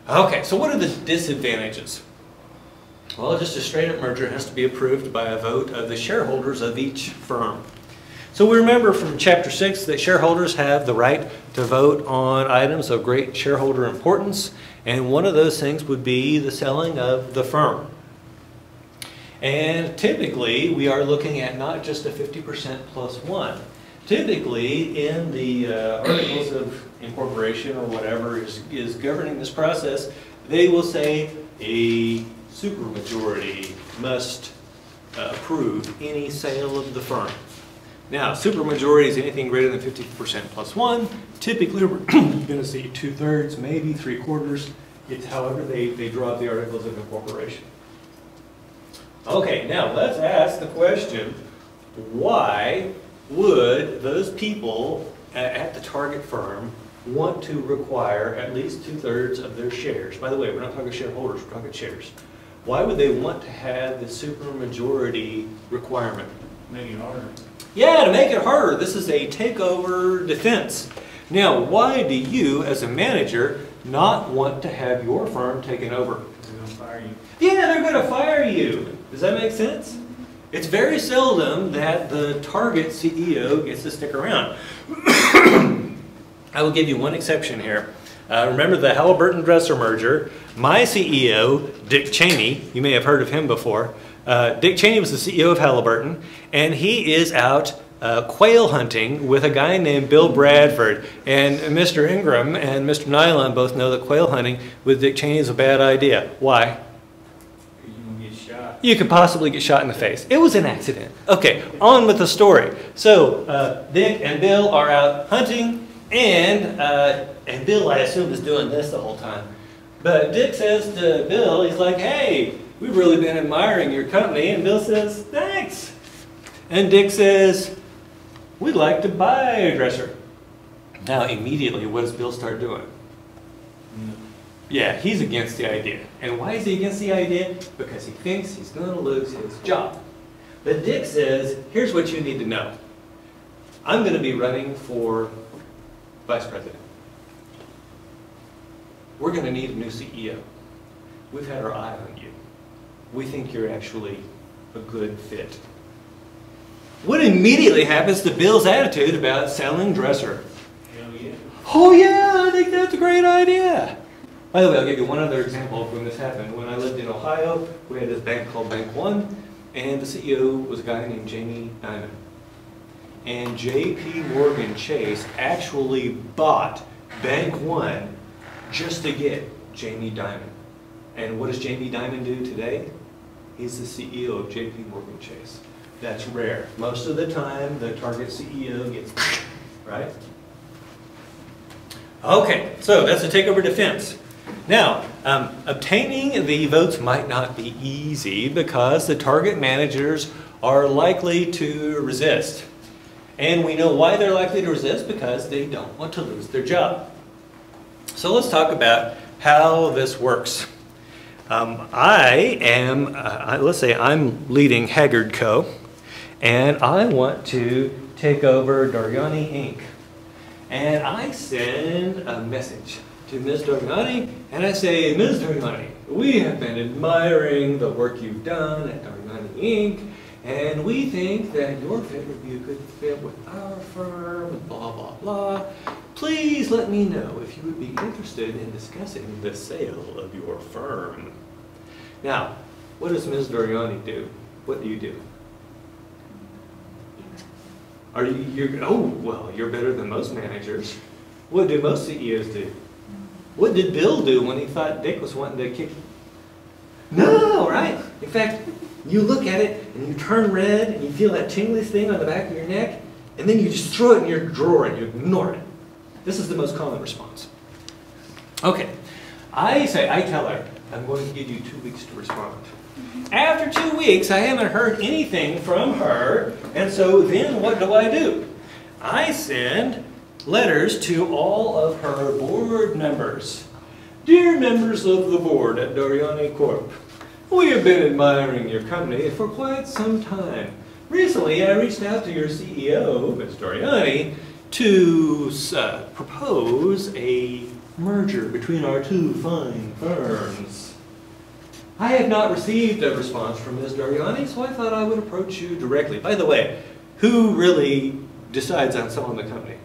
Okay, so what are the disadvantages? Well, just a straight up merger has to be approved by a vote of the shareholders of each firm. So we remember from Chapter 6 that shareholders have the right to vote on items of great shareholder importance, and one of those things would be the selling of the firm. And typically, we are looking at not just a 50% plus one. Typically, in the Articles of Incorporation or whatever is governing this process, they will say a supermajority must approve any sale of the firm. Now, supermajority is anything greater than 50% plus one. Typically, we're going to see 2/3, maybe 3/4. It's however they draw up the Articles of Incorporation. Okay, now let's ask the question, why would those people at the target firm want to require at least 2/3 of their shares? By the way, we're not talking shareholders, we're talking shares. Why would they want to have the supermajority requirement? Make it harder. Yeah, to make it harder. This is a takeover defense. Now, why do you, as a manager, not want to have your firm taken over? They're gonna fire you. Yeah, they're going to fire you. Does that make sense? It's very seldom that the target CEO gets to stick around. I will give you one exception here. Remember the Halliburton-Dresser merger? My CEO, Dick Cheney, you may have heard of him before. Dick Cheney was the CEO of Halliburton, and he is out quail hunting with a guy named Bill Bradford. And Mr. Ingram and Mr. Nylon both know that quail hunting with Dick Cheney is a bad idea. Why? You're gonna get shot. You could possibly get shot in the face. It was an accident. Okay, on with the story. So Dick and Bill are out hunting, and Bill, I assume, is doing this the whole time. But Dick says to Bill, he's like, hey, we've really been admiring your company. And Bill says, thanks. And Dick says, we'd like to buy a dresser. Now, immediately, what does Bill start doing? Yeah, he's against the idea. And why is he against the idea? Because he thinks he's going to lose his job. But Dick says, here's what you need to know. I'm going to be running for vice president. We're going to need a new CEO. We've had our eye on you. We think you're actually a good fit. What immediately happens to Bill's attitude about selling Dresser? Hell yeah. Oh yeah, I think that's a great idea. By the way, I'll give you one other example of when this happened. When I lived in Ohio, we had this bank called Bank One, and the CEO was a guy named Jamie Dimon. And J.P. Morgan Chase actually bought Bank One just to get Jamie Dimon. And what does Jamie Dimon do today? He's the CEO of J.P. Morgan Chase. That's rare. Most of the time, the target CEO gets, right? Okay, so that's a takeover defense. Now, obtaining the votes might not be easy because the target managers are likely to resist. And we know why they're likely to resist, because they don't want to lose their job. So let's talk about how this works. Let's say I'm leading Haggard Co., and I want to take over Doriani Inc. And I send a message to Ms. Doriani, and I say, Ms. Doriani, we have been admiring the work you've done at Doriani Inc., and we think that your fit would be a good fit with our firm, blah, blah, blah. Please let me know if you would be interested in discussing the sale of your firm. Now, what does Ms. Doriani do? What do you do? You're better than most managers. What do most CEOs do? What did Bill do when he thought Dick was wanting to kick? No, right? In fact, you look at it and you turn red and you feel that tingly thing on the back of your neck, and then you just throw it in your drawer and you ignore it. This is the most common response. Okay, I tell her, I'm going to give you 2 weeks to respond. After 2 weeks, I haven't heard anything from her, and so then what do? I send letters to all of her board members. Dear members of the board at Doriani Corp., we have been admiring your company for quite some time. Recently, I reached out to your CEO, Ms. Doriani, to propose a merger between our two fine firms. I have not received a response from Ms. Doriani, so I thought I would approach you directly. By the way, who really decides on selling the company?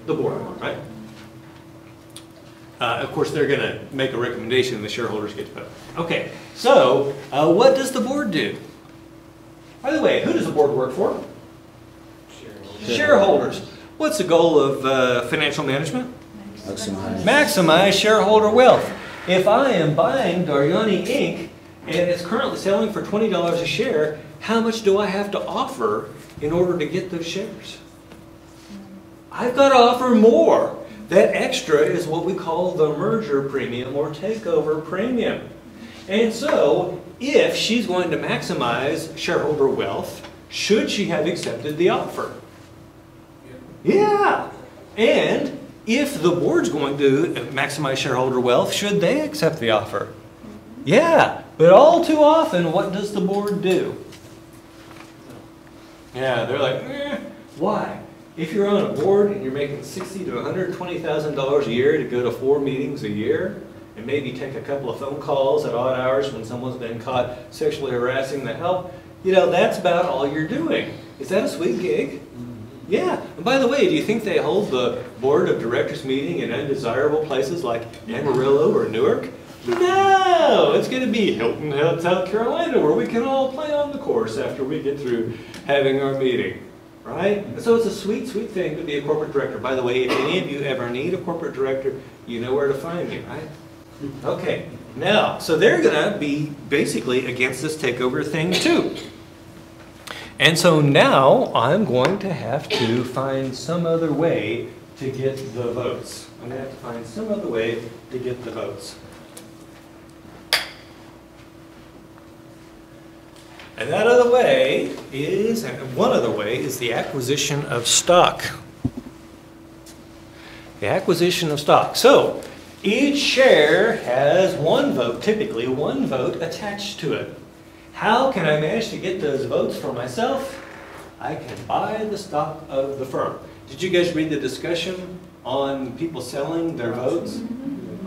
The board, right? Of course, they're going to make a recommendation and the shareholders get to vote. Okay, so what does the board do? By the way, who does the board work for? Shareholders. What's the goal of financial management? Maximize shareholder wealth. If I am buying Daryani Inc. and it's currently selling for $20 a share, how much do I have to offer in order to get those shares? I've got to offer more. That extra is what we call the merger premium or takeover premium. And so, if she's going to maximize shareholder wealth, should she have accepted the offer? Yeah. And if the board's going to maximize shareholder wealth, should they accept the offer? Yeah. But all too often, what does the board do? Yeah, they're like, why? If you're on a board and you're making $60,000 to $120,000 a year to go to 4 meetings a year and maybe take a couple of phone calls at odd hours when someone's been caught sexually harassing the help, you know, that's about all you're doing. Is that a sweet gig? Yeah. And by the way, do you think they hold the board of directors meeting in undesirable places like Amarillo or Newark? No! It's going to be Hilton Head, South Carolina, where we can all play on the course after we get through having our meeting. Right? So it's a sweet, sweet thing to be a corporate director. By the way, if any of you ever need a corporate director, you know where to find me, right? Okay. Now, so they're going to be basically against this takeover thing too. And so now I'm going to have to find some other way to get the votes. I'm going to have to find some other way to get the votes. And that other way is, and one other way is the acquisition of stock. The acquisition of stock. So each share has one vote, typically one vote attached to it. How can I manage to get those votes for myself? I can buy the stock of the firm. Did you guys read the discussion on people selling their votes?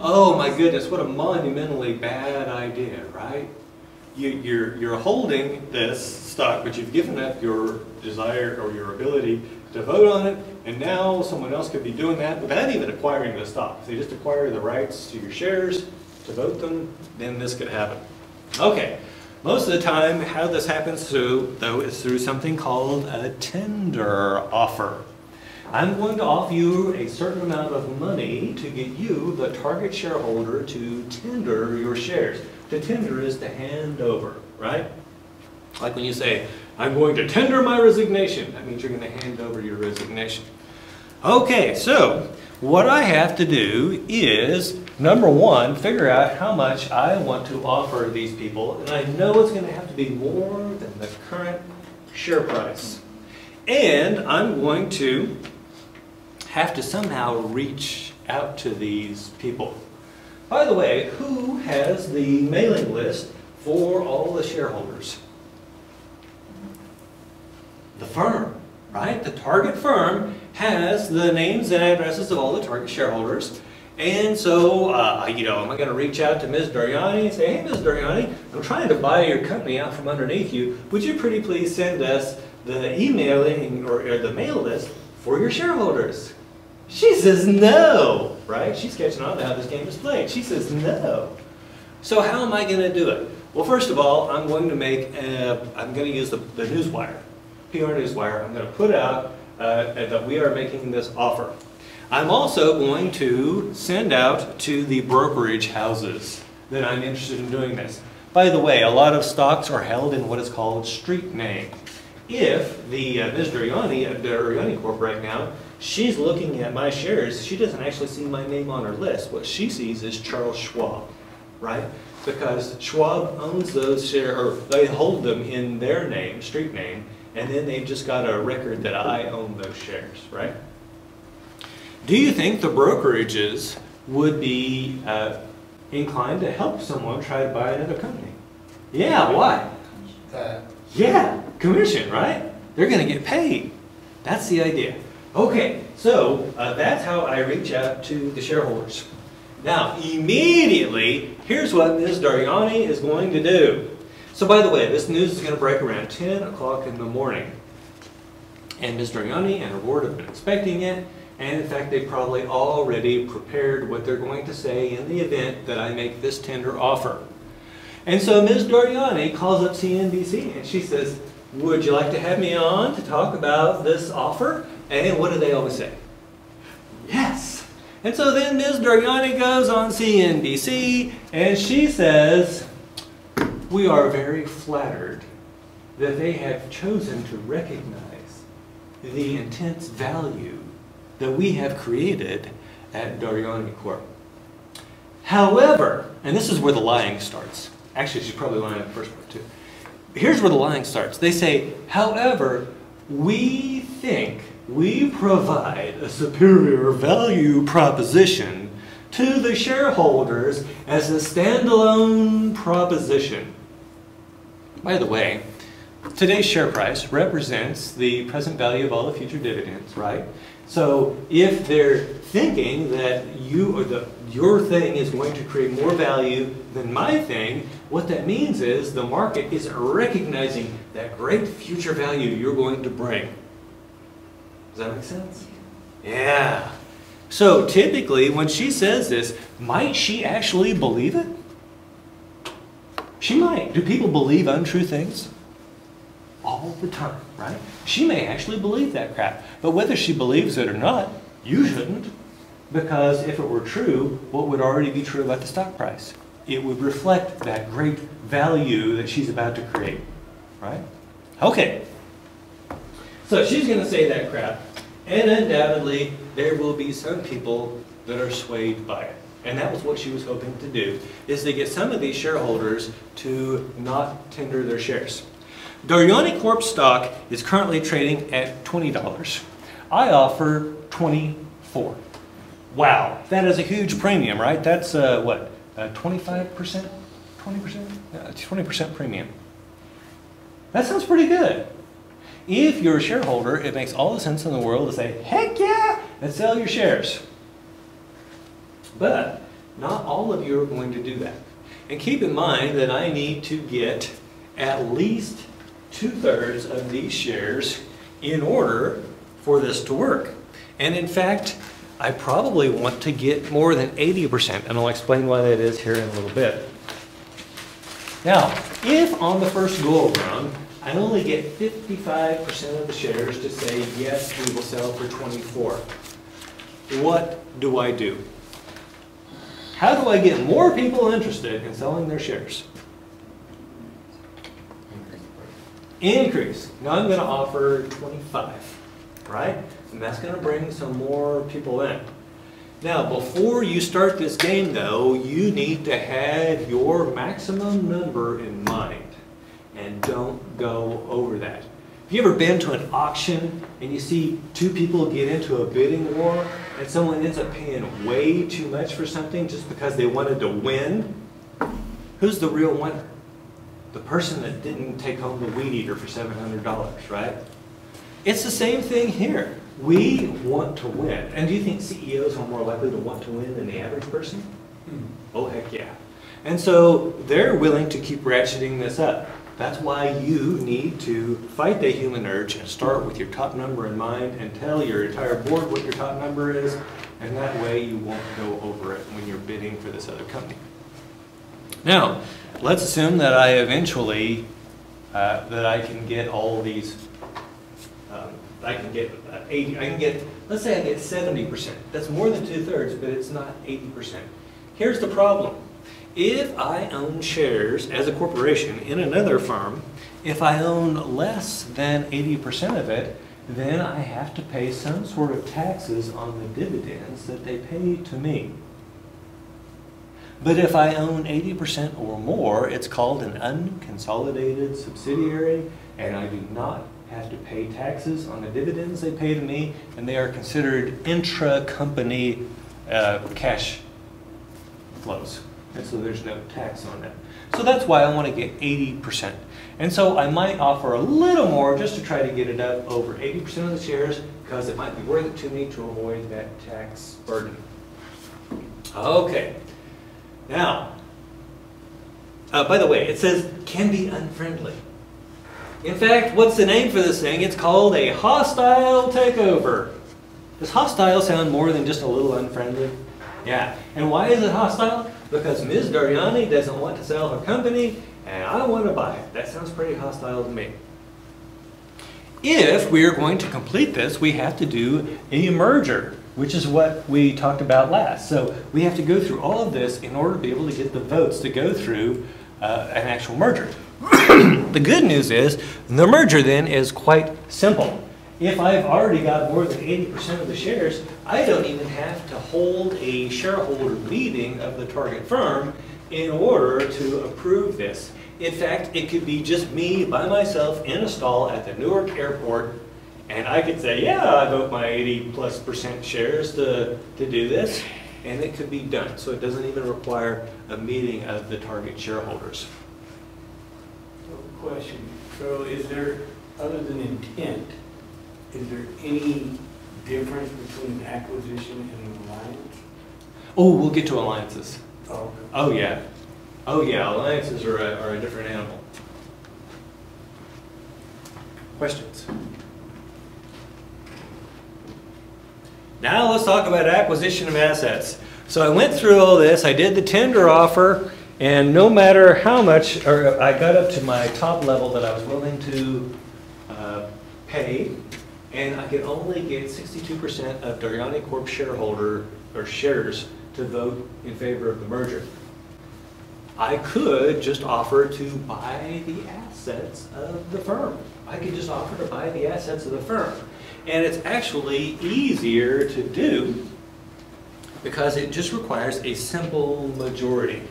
Oh my goodness, what a monumentally bad idea, right? You're holding this stock, but you've given up your desire or your ability to vote on it, and now someone else could be doing that without even acquiring the stock. If they just acquire the rights to your shares to vote them, then this could happen. Okay, most of the time how this happens though is through something called a tender offer. I'm going to offer you a certain amount of money to get you, the target shareholder, to tender your shares. To tender is to hand over, right? Like when you say, I'm going to tender my resignation. That means you're going to hand over your resignation. Okay, so what I have to do is, number one, figure out how much I want to offer these people. And I know it's going to have to be more than the current share price. And I'm going to have to somehow reach out to these people. By the way, who has the mailing list for all the shareholders? The firm, right? The target firm has the names and addresses of all the target shareholders. And so, you know, am I going to reach out to Ms. Daryani and say, hey, Ms. Daryani, I'm trying to buy your company out from underneath you. Would you pretty please send us the emailing or the mail list for your shareholders? She says no, right? She's catching on to how this game is played. She says no. So how am I going to do it? Well, first of all, I'm going to use the newswire, PR newswire. I'm going to put out that we are making this offer. I'm also going to send out to the brokerage houses that I'm interested in doing this. By the way, a lot of stocks are held in what is called street name. If the Ms. Daryani at Daryani Corp right now, she's looking at my shares, she doesn't actually see my name on her list. What she sees is Charles Schwab, right? Because Schwab owns those shares, or they hold them in their name, street name, and then they've just got a record that I own those shares, right? Do you think the brokerages would be inclined to help someone try to buy another company? Yeah, why? Yeah, commission, right? They're going to get paid. That's the idea. Okay, so that's how I reach out to the shareholders. Now, immediately, here's what Ms. Daryani is going to do. So by the way, this news is going to break around 10 o'clock in the morning. And Ms. Doriani and her board have been expecting it. And in fact, they probably already prepared what they're going to say in the event that I make this tender offer. And so Ms. Doriani calls up CNBC and she says, would you like to have me on to talk about this offer? And what do they always say? Yes. And so then Ms. Doriani goes on CNBC and she says, we are very flattered that they have chosen to recognize the intense value that we have created at Doriani Corp. However, and this is where the lying starts. Actually, she's probably lying at the first part too. Here's where the lying starts. They say, however, we think we provide a superior value proposition to the shareholders as a standalone proposition. By the way, today's share price represents the present value of all the future dividends, right? So if they're thinking that your thing is going to create more value than my thing, what that means is the market isn't recognizing that great future value you're going to bring. Does that make sense? Yeah. So typically when she says this, might she actually believe it? She might. Do people believe untrue things? All the time, right? She may actually believe that crap. But whether she believes it or not, you shouldn't. Because if it were true, what would already be true about the stock price? It would reflect that great value that she's about to create, right? Okay. So she's going to say that crap. And undoubtedly, there will be some people that are swayed by it. And that was what she was hoping to do, is to get some of these shareholders to not tender their shares. Doriani Corp stock is currently trading at $20. I offer $24. Wow, that is a huge premium, right? That's what, 25%? 20%? 20% premium. That sounds pretty good. If you're a shareholder, it makes all the sense in the world to say, heck yeah, and sell your shares. But not all of you are going to do that. And keep in mind that I need to get at least 2/3 of these shares in order for this to work. And in fact, I probably want to get more than 80%, and I'll explain why that is here in a little bit. Now, if on the first go around, I only get 55% of the shares to say, yes, we will sell for 24, what do I do? How do I get more people interested in selling their shares? Increase. Now I'm going to offer 25, right? And that's going to bring some more people in. Now, before you start this game, though, you need to have your maximum number in mind. And don't go over that. Have you ever been to an auction and you see two people get into a bidding war and someone ends up paying way too much for something just because they wanted to win? Who's the real winner? The person that didn't take home the weed eater for $700, right? It's the same thing here. We want to win. And do you think CEOs are more likely to want to win than the average person? Oh, heck yeah. And so they're willing to keep ratcheting this up. That's why you need to fight the human urge and start with your top number in mind and tell your entire board what your top number is, and that way you won't go over it when you're bidding for this other company. Now, let's assume that I eventually, that I can get all these, I can get 80, I can get, let's say I get 70%. That's more than 2/3, but it's not 80%. Here's the problem. If I own shares as a corporation in another firm, if I own less than 80% of it, then I have to pay some sort of taxes on the dividends that they pay to me. But if I own 80% or more, it's called an unconsolidated subsidiary, and I do not have to pay taxes on the dividends they pay to me, and they are considered intra-company cash flows. And so there's no tax on that. So that's why I want to get 80%. And so I might offer a little more just to try to get it up over 80% of the shares, because it might be worth it to me to avoid that tax burden. Okay. Now, by the way, it says can be unfriendly. In fact, what's the name for this thing? It's called a hostile takeover. Does hostile sound more than just a little unfriendly? Yeah. And why is it hostile? Because Ms. Dariani doesn't want to sell her company, and I want to buy it. That sounds pretty hostile to me. If we are going to complete this, we have to do a merger, which is what we talked about last. So we have to go through all of this in order to be able to get the votes to go through an actual merger. The good news is the merger then is quite simple. If I've already got more than 80% of the shares, I don't even have to hold a shareholder meeting of the target firm in order to approve this. In fact, it could be just me by myself in a stall at the Newark airport, and I could say, yeah, I vote my 80+% shares to do this, and it could be done. So it doesn't even require a meeting of the target shareholders. Question. So is there, other than intent, is there any difference between acquisition and an alliance? Oh, we'll get to alliances. Oh, okay. Oh, yeah. Oh, yeah, alliances are a different animal. Questions? Now let's talk about acquisition of assets. So I went through all this. I did the tender offer, and no matter how much, or I got up to my top level that I was willing to pay, and I could only get 62% of Dariani Corp shareholder or shares to vote in favor of the merger. I could just offer to buy the assets of the firm. I could just offer to buy the assets of the firm. And it's actually easier to do because it just requires a simple majority.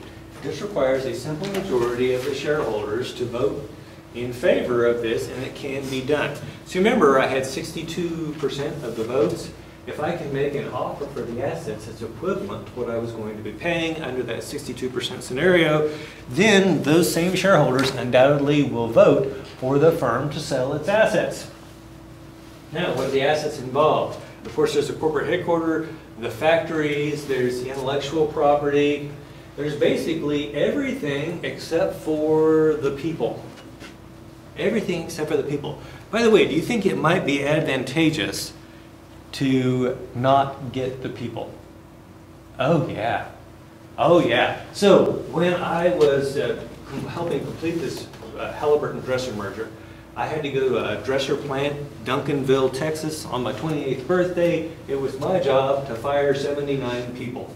It just requires a simple majority of the shareholders to vote in favor of this, and it can be done. So remember, I had 62% of the votes. If I can make an offer for the assets that's equivalent to what I was going to be paying under that 62% scenario, then those same shareholders undoubtedly will vote for the firm to sell its assets. Now, what are the assets involved? Of course, there's the corporate headquarters, the factories, there's the intellectual property. There's basically everything except for the people. Everything except for the people. By the way, do you think it might be advantageous to not get the people? Oh, yeah. Oh, yeah. So when I was helping complete this Halliburton Dresser merger, I had to go to a dresser plant, Duncanville, Texas, on my 28th birthday. It was my job to fire 79 people.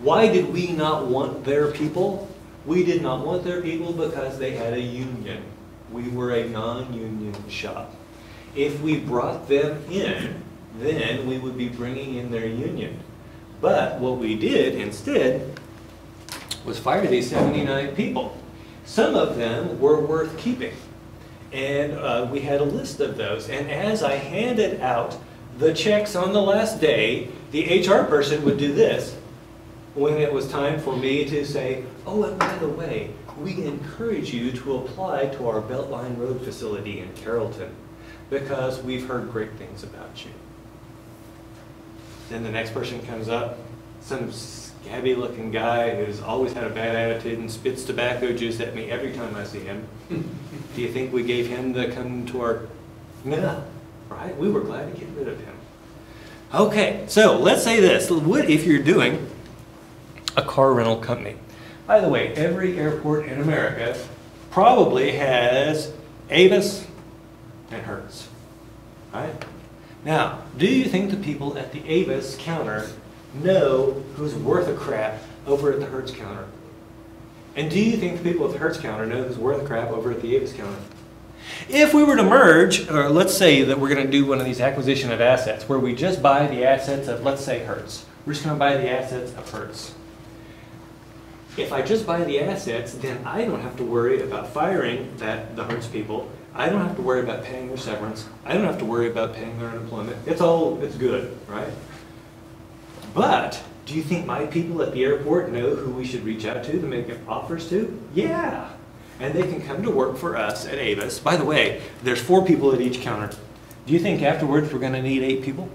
Why did we not want their people? We did not want their people because they had a union. We were a non-union shop. If we brought them in, then we would be bringing in their union. But what we did instead was fire these 79 people. Some of them were worth keeping. And we had a list of those. And as I handed out the checks on the last day, the HR person would do this when it was time for me to say, oh, and by the way, we encourage you to apply to our Beltline Road facility in Carrollton because we've heard great things about you. Then the next person comes up, some scabby looking guy who's always had a bad attitude and spits tobacco juice at me every time I see him. Do you think we gave him the come to our... No, right? We were glad to get rid of him. Okay, so let's say this. What if you're doing a car rental company? By the way, every airport in America probably has Avis and Hertz, right? Now, do you think the people at the Avis counter know who's worth a crap over at the Hertz counter? And do you think the people at the Hertz counter know who's worth a crap over at the Avis counter? If we were to merge, or let's say that we're going to do one of these acquisition of assets where we just buy the assets of, let's say, Hertz. We're just going to buy the assets of Hertz. If I just buy the assets, then I don't have to worry about firing the Hertz people. I don't have to worry about paying their severance. I don't have to worry about paying their unemployment. It's good, right? But do you think my people at the airport know who we should reach out to make offers to? Yeah. And they can come to work for us at Avis. By the way, there's 4 people at each counter. Do you think afterwards we're going to need 8 people?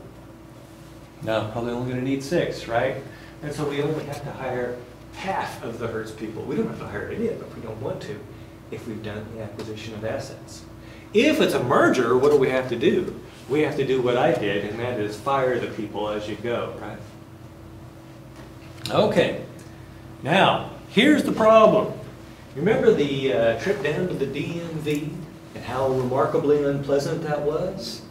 No, probably only going to need 6, right? And so we only have to hire half of the Hertz people. We don't have to hire any of them if we don't want to, if we've done the acquisition of assets. If it's a merger, what do we have to do? We have to do what I did, and that is fire the people as you go, right? Okay, now, here's the problem. Remember the trip down to the DMV and how remarkably unpleasant that was?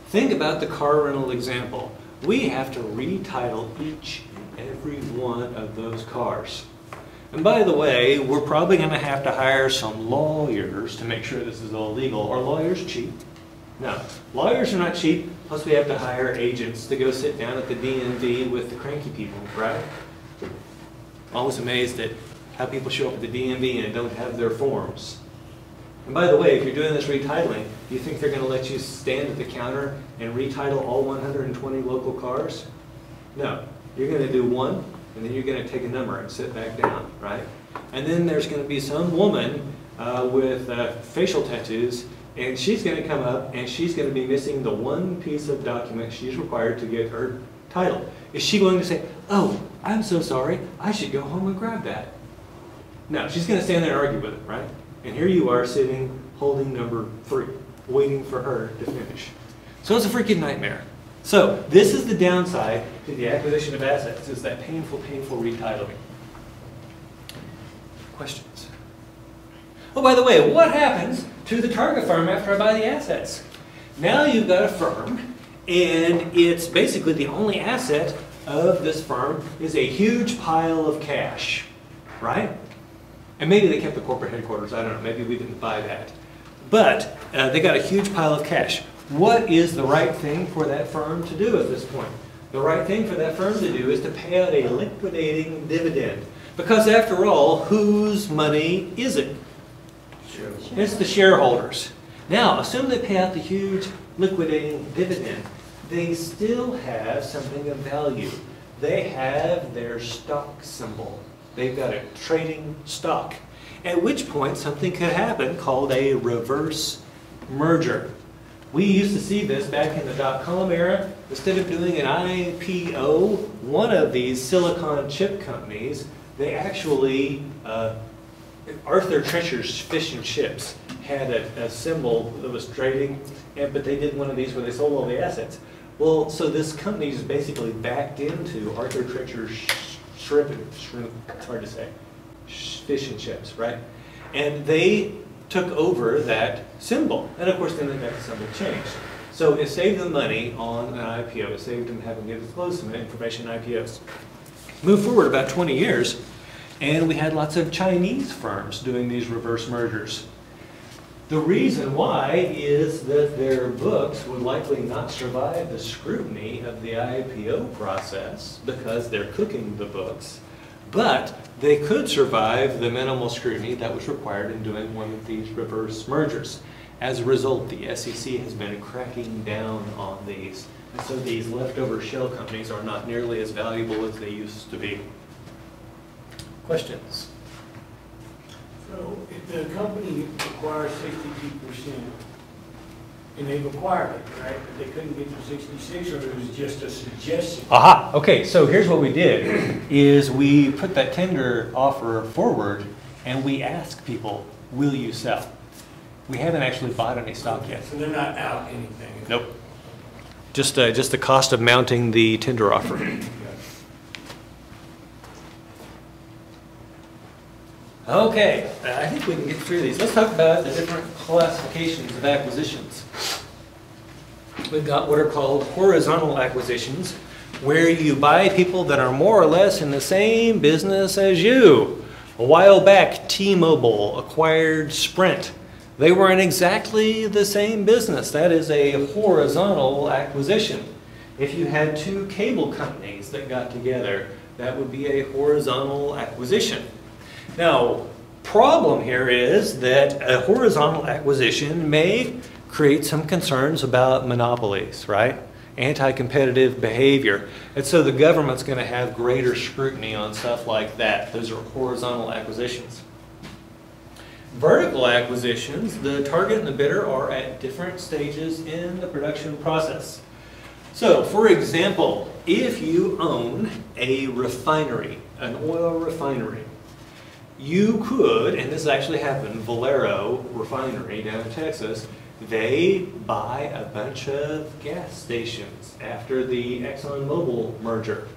Think about the car rental example. We have to retitle each and every one of those cars. And by the way, we're probably going to have to hire some lawyers to make sure this is all legal. Are lawyers cheap? No. Lawyers are not cheap, plus we have to hire agents to go sit down at the DMV with the cranky people, right? I'm always amazed at how people show up at the DMV and don't have their forms. And by the way, if you're doing this retitling, do you think they're going to let you stand at the counter and retitle all 120 local cars? No. You're going to do one, and then you're going to take a number and sit back down, right? And then there's going to be some woman with facial tattoos, and she's going to come up and she's going to be missing the one piece of document she's required to get her title. Is she going to say, oh, I'm so sorry, I should go home and grab that? No, she's going to stand there and argue with it, right? And here you are sitting, holding number 3, waiting for her to finish. So it's a freaking nightmare. So this is the downside to the acquisition of assets, is that painful, painful retitling. Questions? Oh, by the way, what happens to the target firm after I buy the assets? Now you've got a firm, and it's basically the only asset of this firm is a huge pile of cash, right? And maybe they kept the corporate headquarters, I don't know, maybe we didn't buy that. But they got a huge pile of cash. What is the right thing for that firm to do at this point? The right thing for that firm to do is to pay out a liquidating dividend. Because after all, whose money is it? It's the shareholders. Now, assume they pay out the huge liquidating dividend. They still have something of value. They have their stock symbol. They've got a trading stock. At which point something could happen called a reverse merger. We used to see this back in the dot-com era. Instead of doing an IPO, one of these silicon chip companies, they actually, Arthur Treacher's Fish and Chips had a symbol that was trading, but they did one of these where they sold all the assets. Well, so this company is basically backed into Arthur Treacher's shrimp, it's hard to say, fish and chips, right? And they took over that symbol. And of course, then they got the symbol changed. So it saved them money on an IPO. It saved them having to disclose some information in IPOs. Move forward about 20 years, and we had lots of Chinese firms doing these reverse mergers. The reason why is that their books would likely not survive the scrutiny of the IPO process because they're cooking the books, but they could survive the minimal scrutiny that was required in doing one of these reverse mergers. As a result, the SEC has been cracking down on these. And so these leftover shell companies are not nearly as valuable as they used to be. Questions? So if the company acquires 62%, and they've acquired it, right? But they couldn't get to 66, or it was just a suggestion? Aha, okay, so here's what we did, is we put that tender offer forward, and we asked people, will you sell? We haven't actually bought any stock yet. So they're not out anything? Nope. Just the cost of mounting the tender offer. Okay, I think we can get through these. Let's talk about the different classifications of acquisitions. We've got what are called horizontal acquisitions, where you buy people that are more or less in the same business as you. A while back, T-Mobile acquired Sprint. They were in exactly the same business. That is a horizontal acquisition. If you had two cable companies that got together, that would be a horizontal acquisition. Now, problem here is that a horizontal acquisition may create some concerns about monopolies, right? Anti-competitive behavior. And so the government's going to have greater scrutiny on stuff like that. Those are horizontal acquisitions. Vertical acquisitions, the target and the bidder are at different stages in the production process. So, for example, if you own a refinery, an oil refinery, you could, and this actually happened, Valero Refinery down in Texas, They buy a bunch of gas stations after the ExxonMobil merger.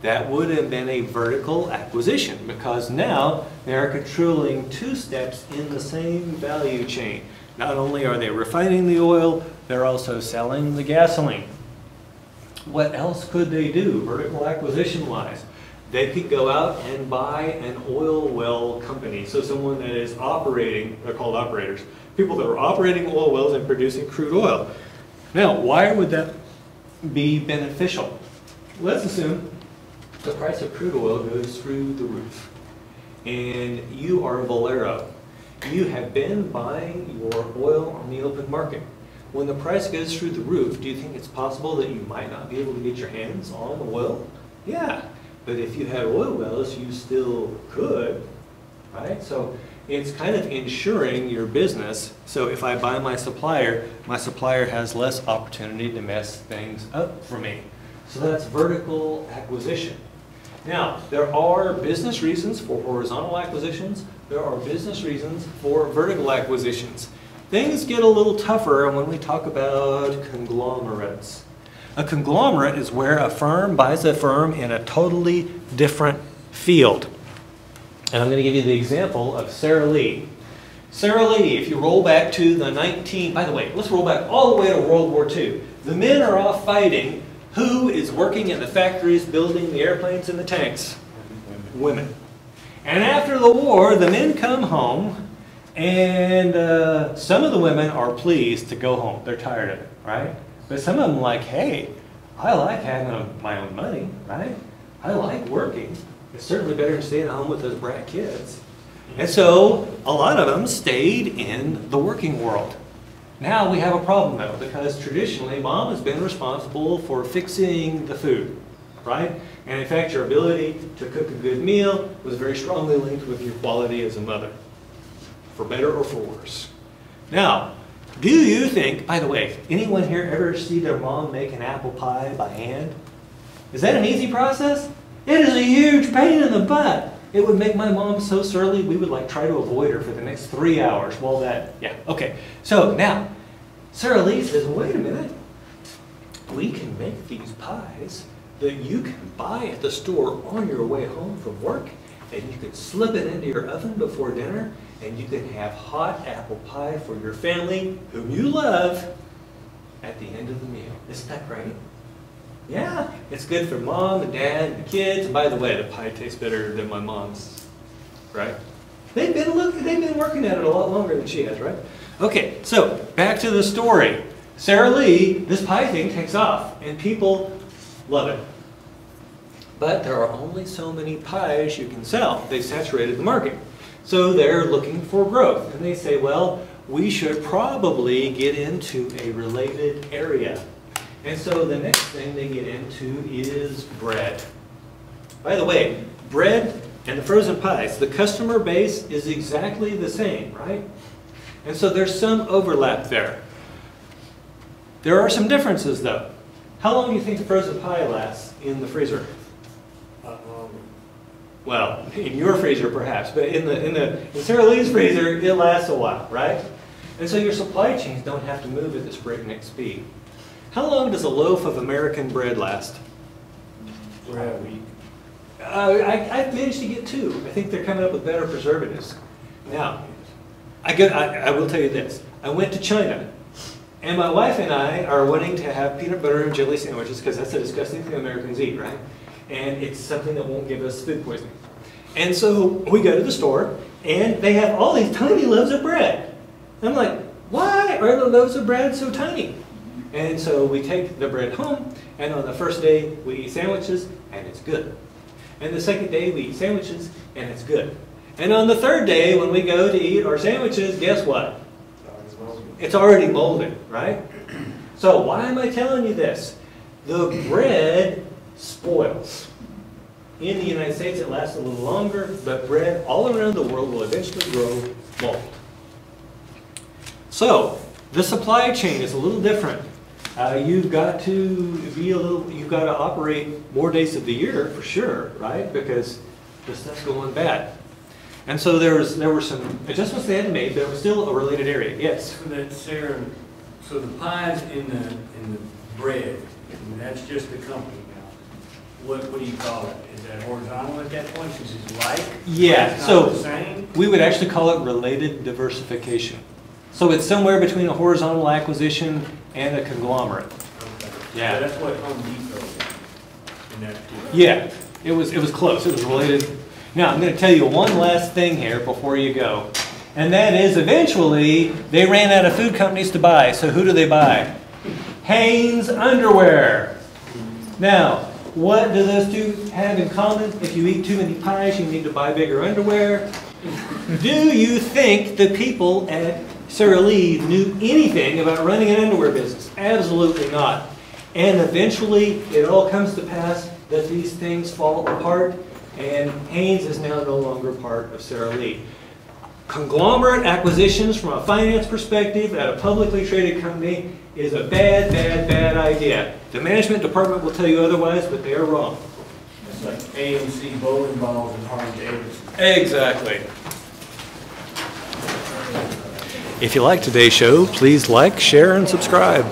That would have been a vertical acquisition because now they're controlling two steps in the same value chain. Not only are they refining the oil, they're also selling the gasoline. What else could they do vertical acquisition wise? They could go out and buy an oil well company. So someone that is operating, they're called operators, people that are operating oil wells and producing crude oil. Now, why would that be beneficial? Let's assume the price of crude oil goes through the roof. And you are Valero. You have been buying your oil on the open market. When the price goes through the roof, do you think it's possible that you might not be able to get your hands on oil? Yeah, but if you had oil wells, you still could, right? So it's kind of insuring your business. So if I buy my supplier has less opportunity to mess things up for me. So that's vertical acquisition. Now, there are business reasons for horizontal acquisitions. There are business reasons for vertical acquisitions. Things get a little tougher when we talk about conglomerates. A conglomerate is where a firm buys a firm in a totally different field. And I'm going to give you the example of Sara Lee. Sara Lee, if you roll back to the by the way, let's roll back all the way to World War II. The men are off fighting. Who is working in the factories building the airplanes and the tanks? Women. And after the war, the men come home, and some of the women are pleased to go home. They're tired of it, right? But some of them are like, hey, I like having my own money, right? I like working. It's certainly better than staying at home with those brat kids. And so a lot of them stayed in the working world. Now we have a problem though, because traditionally mom has been responsible for fixing the food, right? And in fact, your ability to cook a good meal was very strongly linked with your quality as a mother, for better or for worse. Now, do you think, by the way, anyone here ever see their mom make an apple pie by hand? Is that an easy process? It is a huge pain in the butt. It would make my mom so surly, we would like try to avoid her for the next 3 hours. Well, okay. So now, Sara Lee says, wait a minute. We can make these pies that you can buy at the store on your way home from work, and you can slip it into your oven before dinner, and you can have hot apple pie for your family, whom you love, at the end of the meal. Isn't that great? Yeah, it's good for mom and dad and the kids. And by the way, the pie tastes better than my mom's, right? They've been working at it a lot longer than she has, right? Okay, so back to the story. Sara Lee, this pie thing takes off, and people love it. But there are only so many pies you can sell. They saturated the market. So they're looking for growth. And they say, well, we should probably get into a related area. And so the next thing they get into is bread. By the way, bread and the frozen pies, the customer base is exactly the same, right? And so there's some overlap there. There are some differences though. How long do you think the frozen pie lasts in the freezer? Well, in your freezer perhaps, but in Sara Lee's freezer, it lasts a while, right? And so your supply chains don't have to move at this breakneck speed. How long does a loaf of American bread last? For a week. I've managed to get 2. I think they're coming up with better preservatives. Now, I will tell you this. I went to China, and my wife and I are wanting to have peanut butter and jelly sandwiches because that's a disgusting thing Americans eat, right? And it's something that won't give us food poisoning. And so we go to the store, and they have all these tiny loaves of bread. I'm like, why are the loaves of bread so tiny? And so we take the bread home, and on the first day we eat sandwiches, and it's good. And the second day we eat sandwiches, and it's good. And on the third day when we go to eat our sandwiches, guess what? It's already molded, right? So why am I telling you this? The bread spoils. In the United States it lasts a little longer, but bread all around the world will eventually grow mold. So the supply chain is a little different. You've got to operate more days of the year for sure, right? Because the stuff's going bad. And so there were some adjustments they had to make, but it was still a related area. Yes? That Sara So the pies in the bread, and that's just the company now. What do you call it? Is that horizontal at that point, since it's like? Yeah, It's so- not the same? We would actually call it related diversification. So it's somewhere between a horizontal acquisition and a conglomerate. Okay. Yeah. So that's what Home Depot is in that. Yeah, it was close, it was related. Now, I'm gonna tell you one last thing here before you go. And that is, eventually, they ran out of food companies to buy, so who do they buy? Hanes Underwear. Now, what do those two have in common? If you eat too many pies, you need to buy bigger underwear. Do you think the people at Sara Lee knew anything about running an underwear business? Absolutely not. And eventually, it all comes to pass that these things fall apart, and Hanes is now no longer part of Sara Lee. Conglomerate acquisitions from a finance perspective at a publicly traded company is a bad, bad, bad idea. The management department will tell you otherwise, but they are wrong. It's like AMC bowling balls and Harley Davidson. Exactly. If you like today's show, please like, share, and subscribe.